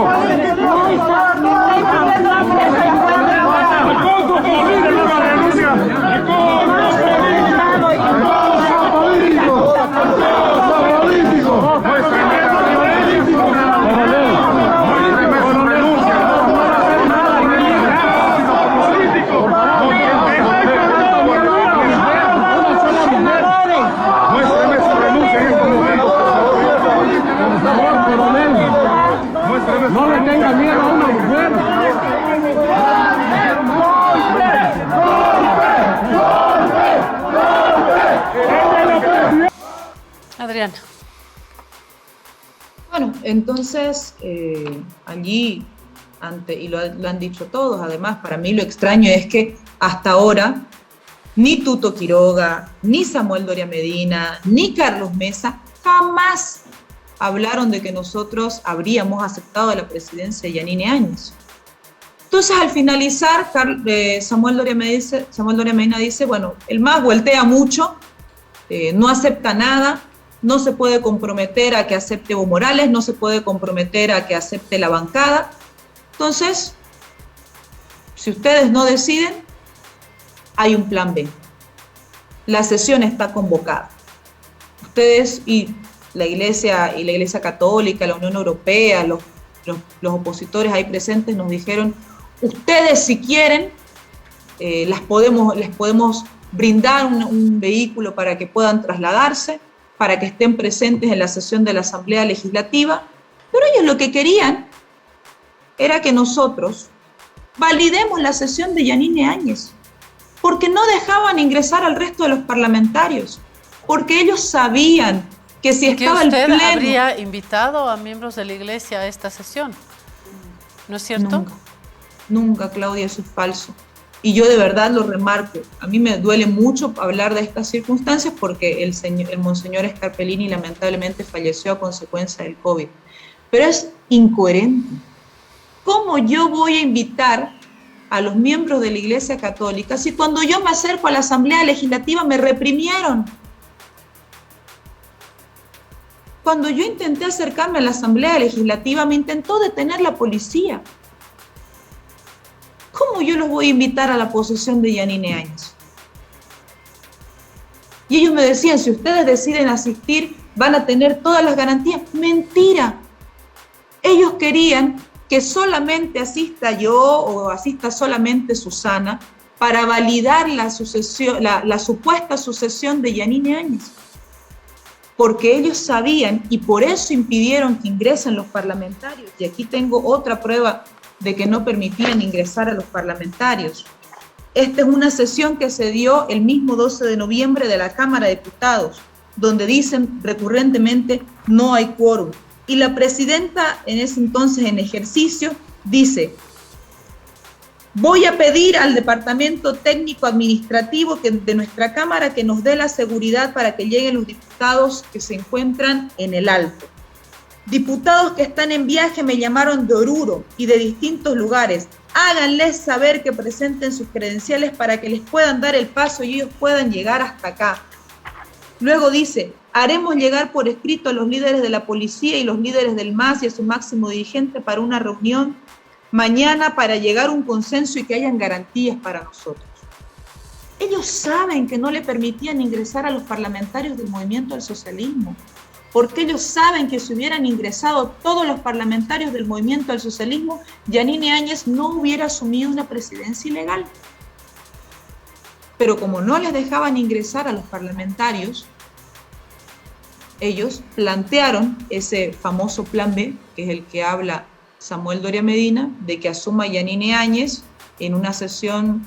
No le tenga miedo a una mujer. Adriana. Bueno, entonces allí, y lo han dicho todos, además para mí lo extraño es que hasta ahora ni Tuto Quiroga, ni Samuel Doria Medina, ni Carlos Mesa jamás hablaron de que nosotros habríamos aceptado la presidencia de Yanine Áñez. Entonces, al finalizar, Samuel Doria Medina dice, bueno, el MAS voltea mucho, no acepta nada, no se puede comprometer a que acepte Evo Morales, no se puede comprometer a que acepte la bancada. Entonces, si ustedes no deciden, hay un plan B. La sesión está convocada. Ustedes y la Iglesia Católica, la Unión Europea, los opositores ahí presentes nos dijeron, ustedes si quieren, les podemos brindar un vehículo para que puedan trasladarse, para que estén presentes en la sesión de la Asamblea Legislativa, pero ellos lo que querían era que nosotros validemos la sesión de Yanine Áñez, porque no dejaban ingresar al resto de los parlamentarios, porque ellos sabían que si estaba el pleno... ¿Usted habría invitado a miembros de la Iglesia a esta sesión? ¿No es cierto? Nunca, Claudia, eso es falso. Y yo de verdad lo remarco. A mí me duele mucho hablar de estas circunstancias porque el monseñor Scarpellini lamentablemente falleció a consecuencia del COVID. Pero es incoherente. ¿Cómo yo voy a invitar a los miembros de la Iglesia Católica si cuando yo me acerco a la Asamblea Legislativa me reprimieron? Cuando yo intenté acercarme a la Asamblea Legislativa me intentó detener la policía. ¿Cómo yo los voy a invitar a la posesión de Yanine Áñez? Y ellos me decían, si ustedes deciden asistir, van a tener todas las garantías. ¡Mentira! Ellos querían que solamente asista yo o asista solamente Susana para validar la supuesta sucesión de Yanine Áñez. Porque ellos sabían y por eso impidieron que ingresen los parlamentarios. Y aquí tengo otra prueba de que no permitían ingresar a los parlamentarios. Esta es una sesión que se dio el mismo 12 de noviembre de la Cámara de Diputados, donde dicen recurrentemente no hay quórum. Y la presidenta en ese entonces en ejercicio dice, voy a pedir al Departamento Técnico Administrativo de nuestra Cámara que nos dé la seguridad para que lleguen los diputados que se encuentran en el Alto. Diputados que están en viaje me llamaron de Oruro y de distintos lugares. Háganles saber que presenten sus credenciales para que les puedan dar el paso y ellos puedan llegar hasta acá. Luego dice, haremos llegar por escrito a los líderes de la policía y los líderes del MAS y a su máximo dirigente para una reunión mañana para llegar a un consenso y que hayan garantías para nosotros. Ellos saben que no le permitían ingresar a los parlamentarios del Movimiento al Socialismo, porque ellos saben que si hubieran ingresado todos los parlamentarios del Movimiento al Socialismo, Yanine Áñez no hubiera asumido una presidencia ilegal. Pero como no les dejaban ingresar a los parlamentarios, ellos plantearon ese famoso plan B, que es el que habla Samuel Doria Medina, de que asuma Yanine Áñez en una sesión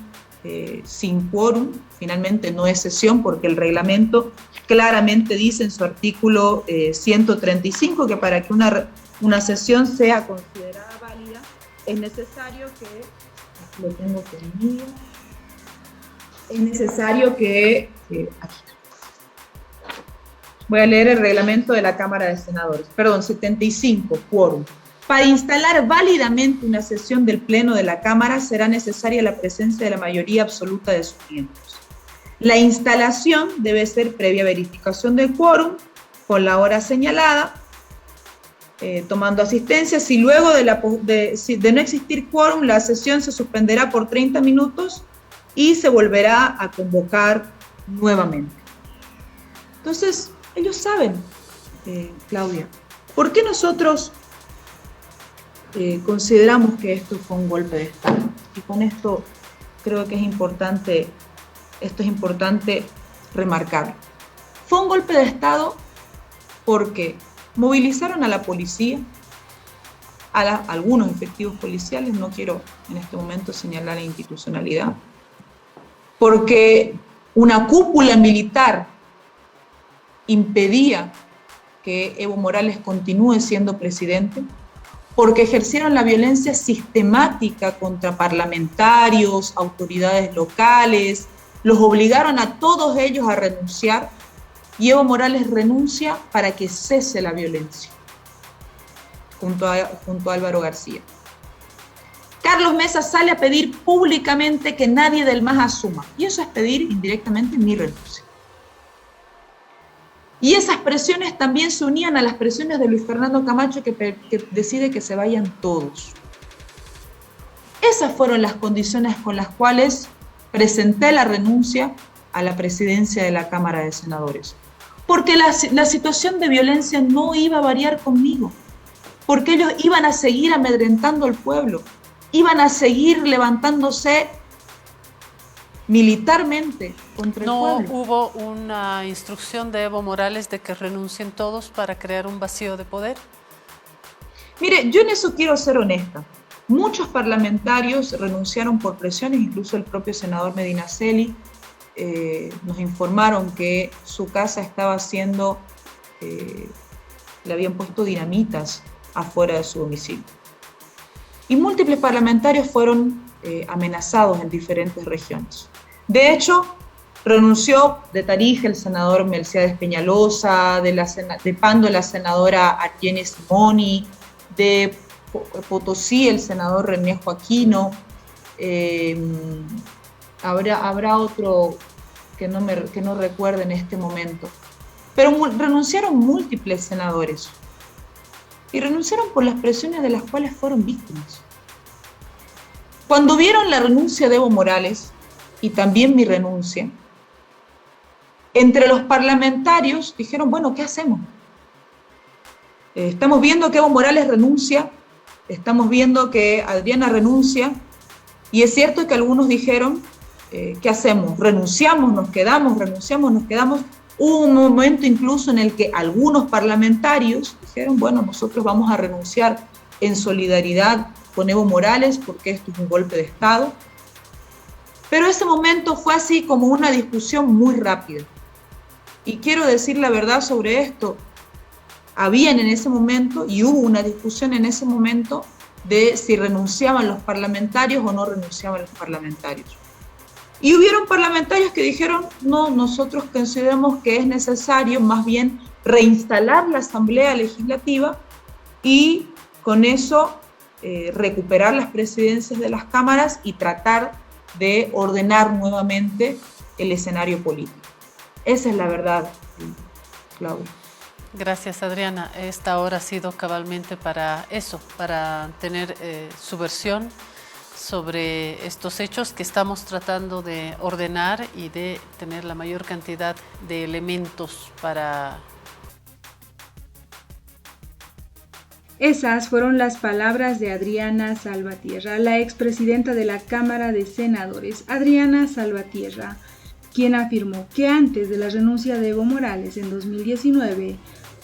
sin quórum. Finalmente no es sesión porque el reglamento claramente dice en su artículo 135 que para que una sesión sea considerada válida es necesario que, lo tengo conmigo, es necesario que, aquí, voy a leer el reglamento de la Cámara de Senadores, perdón, 75, quórum. Para instalar válidamente una sesión del Pleno de la Cámara será necesaria la presencia de la mayoría absoluta de sus miembros. La instalación debe ser previa verificación del quórum con la hora señalada, tomando asistencia. Si luego de no existir quórum, la sesión se suspenderá por 30 minutos y se volverá a convocar nuevamente. Entonces, ellos saben, Claudia, ¿por qué nosotros consideramos que esto fue un golpe de Estado? Y con esto creo que es importante remarcarlo. Fue un golpe de Estado porque movilizaron a la policía, a algunos efectivos policiales, no quiero en este momento señalar la institucionalidad, porque una cúpula militar impedía que Evo Morales continúe siendo presidente, porque ejercieron la violencia sistemática contra parlamentarios, autoridades locales, los obligaron a todos ellos a renunciar, y Evo Morales renuncia para que cese la violencia, junto a Álvaro García. Carlos Mesa sale a pedir públicamente que nadie del MAS asuma, y eso es pedir indirectamente mi renuncia. Y esas presiones también se unían a las presiones de Luis Fernando Camacho, que decide que se vayan todos. Esas fueron las condiciones con las cuales presenté la renuncia a la presidencia de la Cámara de Senadores. Porque la situación de violencia no iba a variar conmigo. porque ellos iban a seguir amedrentando al pueblo, iban a seguir levantándose militarmente contra el pueblo. ¿No hubo una instrucción de Evo Morales de que renuncien todos para crear un vacío de poder? Mire, yo en eso quiero ser honesta. Muchos parlamentarios renunciaron por presiones, incluso el propio senador Medinaceli nos informaron que su casa estaba siendo, le habían puesto dinamitas afuera de su domicilio. Y múltiples parlamentarios fueron amenazados en diferentes regiones. De hecho, renunció de Tarija el senador Melciades Peñalosa, de Pando la senadora Argene Simoni, de Potosí el senador René Joaquino, habrá otro que no recuerdo en este momento, pero renunciaron múltiples senadores y renunciaron por las presiones de las cuales fueron víctimas. Cuando vieron la renuncia de Evo Morales y también mi renuncia, entre los parlamentarios dijeron, bueno, ¿qué hacemos? Estamos viendo que Evo Morales renuncia, estamos viendo que Adriana renuncia, y es cierto que algunos dijeron, ¿qué hacemos? ¿Renunciamos, nos quedamos? ¿Renunciamos, nos quedamos? Hubo un momento incluso en el que algunos parlamentarios dijeron, bueno, nosotros vamos a renunciar en solidaridad con Evo Morales porque esto es un golpe de Estado. Pero ese momento fue así como una discusión muy rápida. Y quiero decir la verdad sobre esto. Habían en ese momento, y hubo una discusión en ese momento, de si renunciaban los parlamentarios o no renunciaban los parlamentarios. Y hubieron parlamentarios que dijeron, no, nosotros consideramos que es necesario más bien reinstalar la Asamblea Legislativa y con eso recuperar las presidencias de las cámaras y tratar de ordenar nuevamente el escenario político. Esa es la verdad, Claudia. Gracias, Adriana. Esta hora ha sido cabalmente para eso, para tener su versión sobre estos hechos que estamos tratando de ordenar y de tener la mayor cantidad de elementos para... Esas fueron las palabras de Adriana Salvatierra, la expresidenta de la Cámara de Senadores, Adriana Salvatierra, quien afirmó que antes de la renuncia de Evo Morales en 2019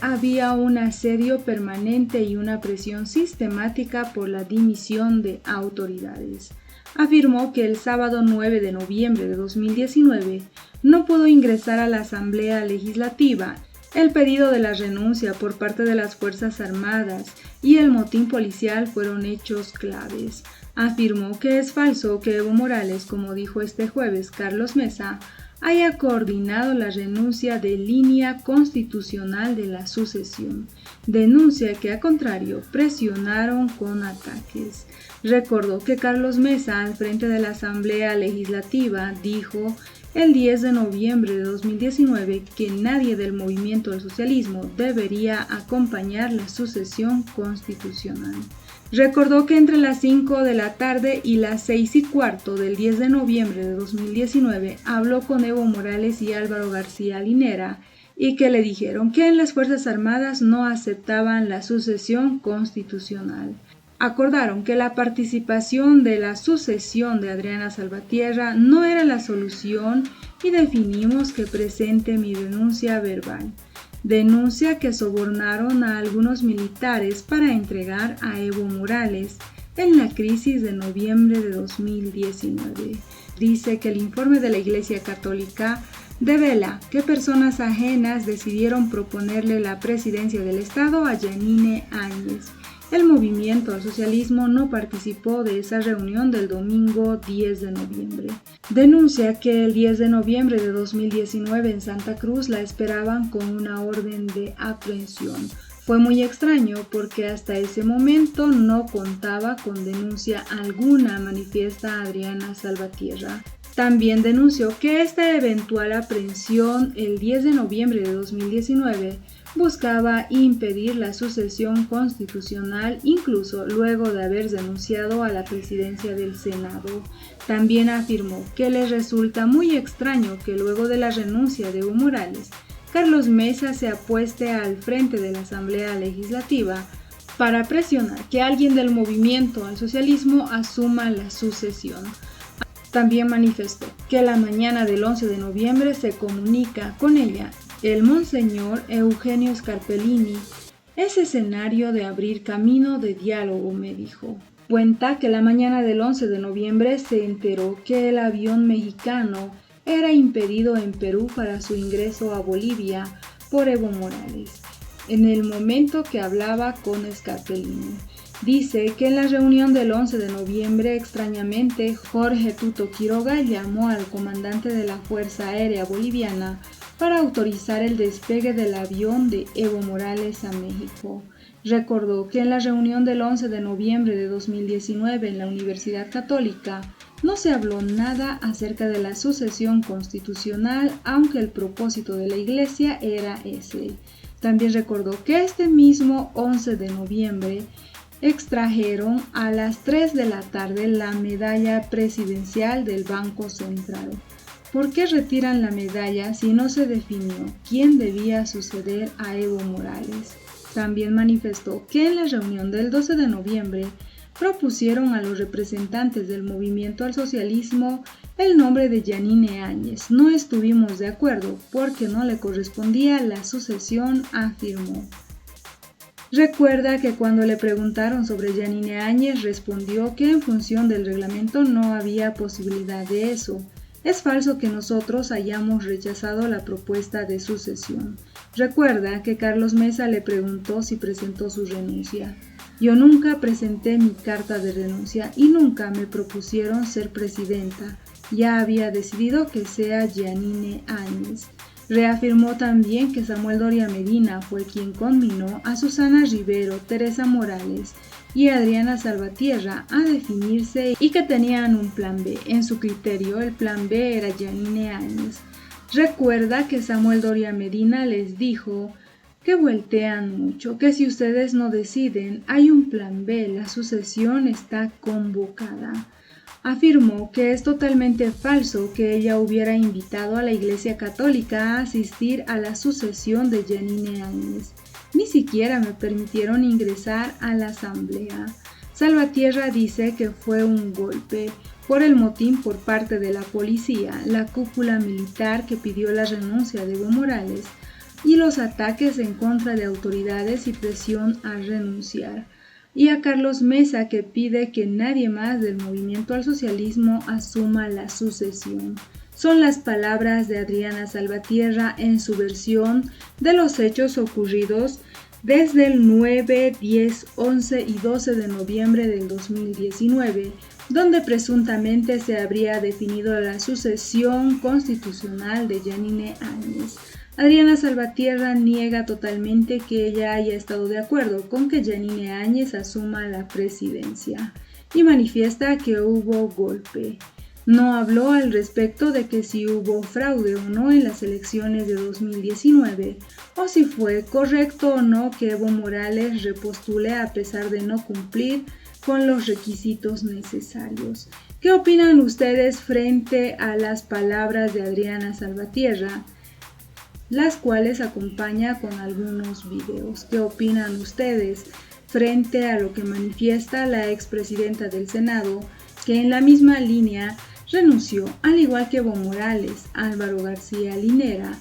había un asedio permanente y una presión sistemática por la dimisión de autoridades. Afirmó que el sábado 9 de noviembre de 2019 no pudo ingresar a la Asamblea Legislativa. El pedido de la renuncia por parte de las Fuerzas Armadas y el motín policial fueron hechos claves. Afirmó que es falso que Evo Morales, como dijo este jueves Carlos Mesa, haya coordinado la renuncia de línea constitucional de la sucesión. Denuncia que, al contrario, presionaron con ataques. Recordó que Carlos Mesa, al frente de la Asamblea Legislativa, dijo el 10 de noviembre de 2019 que nadie del movimiento del socialismo debería acompañar la sucesión constitucional. Recordó que entre las 5 de la tarde y las 6:15 del 10 de noviembre de 2019 habló con Evo Morales y Álvaro García Linera y que le dijeron que en las Fuerzas Armadas no aceptaban la sucesión constitucional. Acordaron que la participación de la sucesión de Adriana Salvatierra no era la solución y definimos que presente mi renuncia verbal. Denuncia que sobornaron a algunos militares para entregar a Evo Morales en la crisis de noviembre de 2019. Dice que el informe de la Iglesia Católica devela que personas ajenas decidieron proponerle la presidencia del Estado a Yanine Áñez. El movimiento al socialismo no participó de esa reunión del domingo 10 de noviembre. Denuncia que el 10 de noviembre de 2019 en Santa Cruz la esperaban con una orden de aprehensión. Fue muy extraño porque hasta ese momento no contaba con denuncia alguna, manifiesta Adriana Salvatierra. También denunció que esta eventual aprehensión el 10 de noviembre de 2019 buscaba impedir la sucesión constitucional incluso luego de haber renunciado a la presidencia del Senado. También afirmó que le resulta muy extraño que luego de la renuncia de Evo Morales, Carlos Mesa se apueste al frente de la Asamblea Legislativa para presionar que alguien del movimiento al socialismo asuma la sucesión. También manifestó que la mañana del 11 de noviembre se comunica con ella el monseñor Eugenio Scarpellini. Es escenario de abrir camino de diálogo, me dijo. Cuenta que la mañana del 11 de noviembre se enteró que el avión mexicano era impedido en Perú para su ingreso a Bolivia por Evo Morales, en el momento que hablaba con Scarpellini. Dice que en la reunión del 11 de noviembre, extrañamente, Jorge Tuto Quiroga llamó al comandante de la Fuerza Aérea Boliviana para autorizar el despegue del avión de Evo Morales a México. Recordó que en la reunión del 11 de noviembre de 2019 en la Universidad Católica no se habló nada acerca de la sucesión constitucional, aunque el propósito de la Iglesia era ese. También recordó que este mismo 11 de noviembre extrajeron a las 3 de la tarde la medalla presidencial del Banco Central. ¿Por qué retiran la medalla si no se definió quién debía suceder a Evo Morales? También manifestó que en la reunión del 12 de noviembre propusieron a los representantes del movimiento al socialismo el nombre de Yanine Áñez. No estuvimos de acuerdo porque no le correspondía la sucesión, afirmó. Recuerda que cuando le preguntaron sobre Yanine Áñez respondió que en función del reglamento no había posibilidad de eso. Es falso que nosotros hayamos rechazado la propuesta de sucesión. Recuerda que Carlos Mesa le preguntó si presentó su renuncia. Yo nunca presenté mi carta de renuncia y nunca me propusieron ser presidenta. Ya había decidido que sea Yanine Áñez. Reafirmó también que Samuel Doria Medina fue quien conminó a Susana Rivero, Teresa Morales y Adriana Salvatierra a definirse y que tenían un plan B. En su criterio, el plan B era Yanine Áñez. Recuerda que Samuel Doria Medina les dijo que voltean mucho, que si ustedes no deciden, hay un plan B, la sucesión está convocada. Afirmó que es totalmente falso que ella hubiera invitado a la Iglesia Católica a asistir a la sucesión de Yanine Áñez. Ni siquiera me permitieron ingresar a la asamblea. Salvatierra dice que fue un golpe por el motín por parte de la policía, la cúpula militar que pidió la renuncia de Evo Morales y los ataques en contra de autoridades y presión a renunciar. Y a Carlos Mesa, que pide que nadie más del movimiento al socialismo asuma la sucesión. Son las palabras de Adriana Salvatierra en su versión de los hechos ocurridos desde el 9, 10, 11 y 12 de noviembre del 2019, donde presuntamente se habría definido la sucesión constitucional de Yanine Áñez. Adriana Salvatierra niega totalmente que ella haya estado de acuerdo con que Yanine Áñez asuma la presidencia y manifiesta que hubo golpe. No habló al respecto de que si hubo fraude o no en las elecciones de 2019 o si fue correcto o no que Evo Morales repostule a pesar de no cumplir con los requisitos necesarios. ¿Qué opinan ustedes frente a las palabras de Adriana Salvatierra, las cuales acompaña con algunos videos? ¿Qué opinan ustedes frente a lo que manifiesta la expresidenta del Senado, que en la misma línea renunció, al igual que Evo Morales, Álvaro García Linera,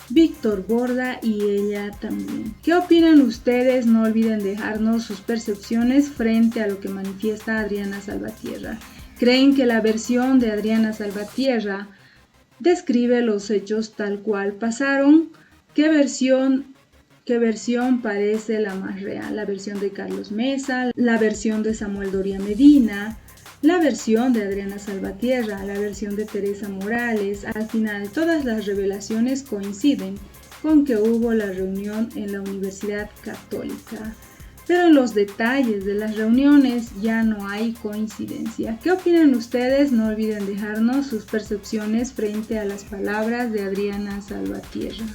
Víctor Borda y ella también? ¿Qué opinan ustedes? No olviden dejarnos sus percepciones frente a lo que manifiesta Adriana Salvatierra. ¿Creen que la versión de Adriana Salvatierra describe los hechos tal cual pasaron? ¿Qué versión parece la más real? ¿La versión de Carlos Mesa? ¿La versión de Samuel Doria Medina? ¿La versión de Adriana Salvatierra? ¿La versión de Teresa Morales? Al final, todas las revelaciones coinciden con que hubo la reunión en la Universidad Católica. Pero en los detalles de las reuniones ya no hay coincidencia. ¿Qué opinan ustedes? No olviden dejarnos sus percepciones frente a las palabras de Adriana Salvatierra.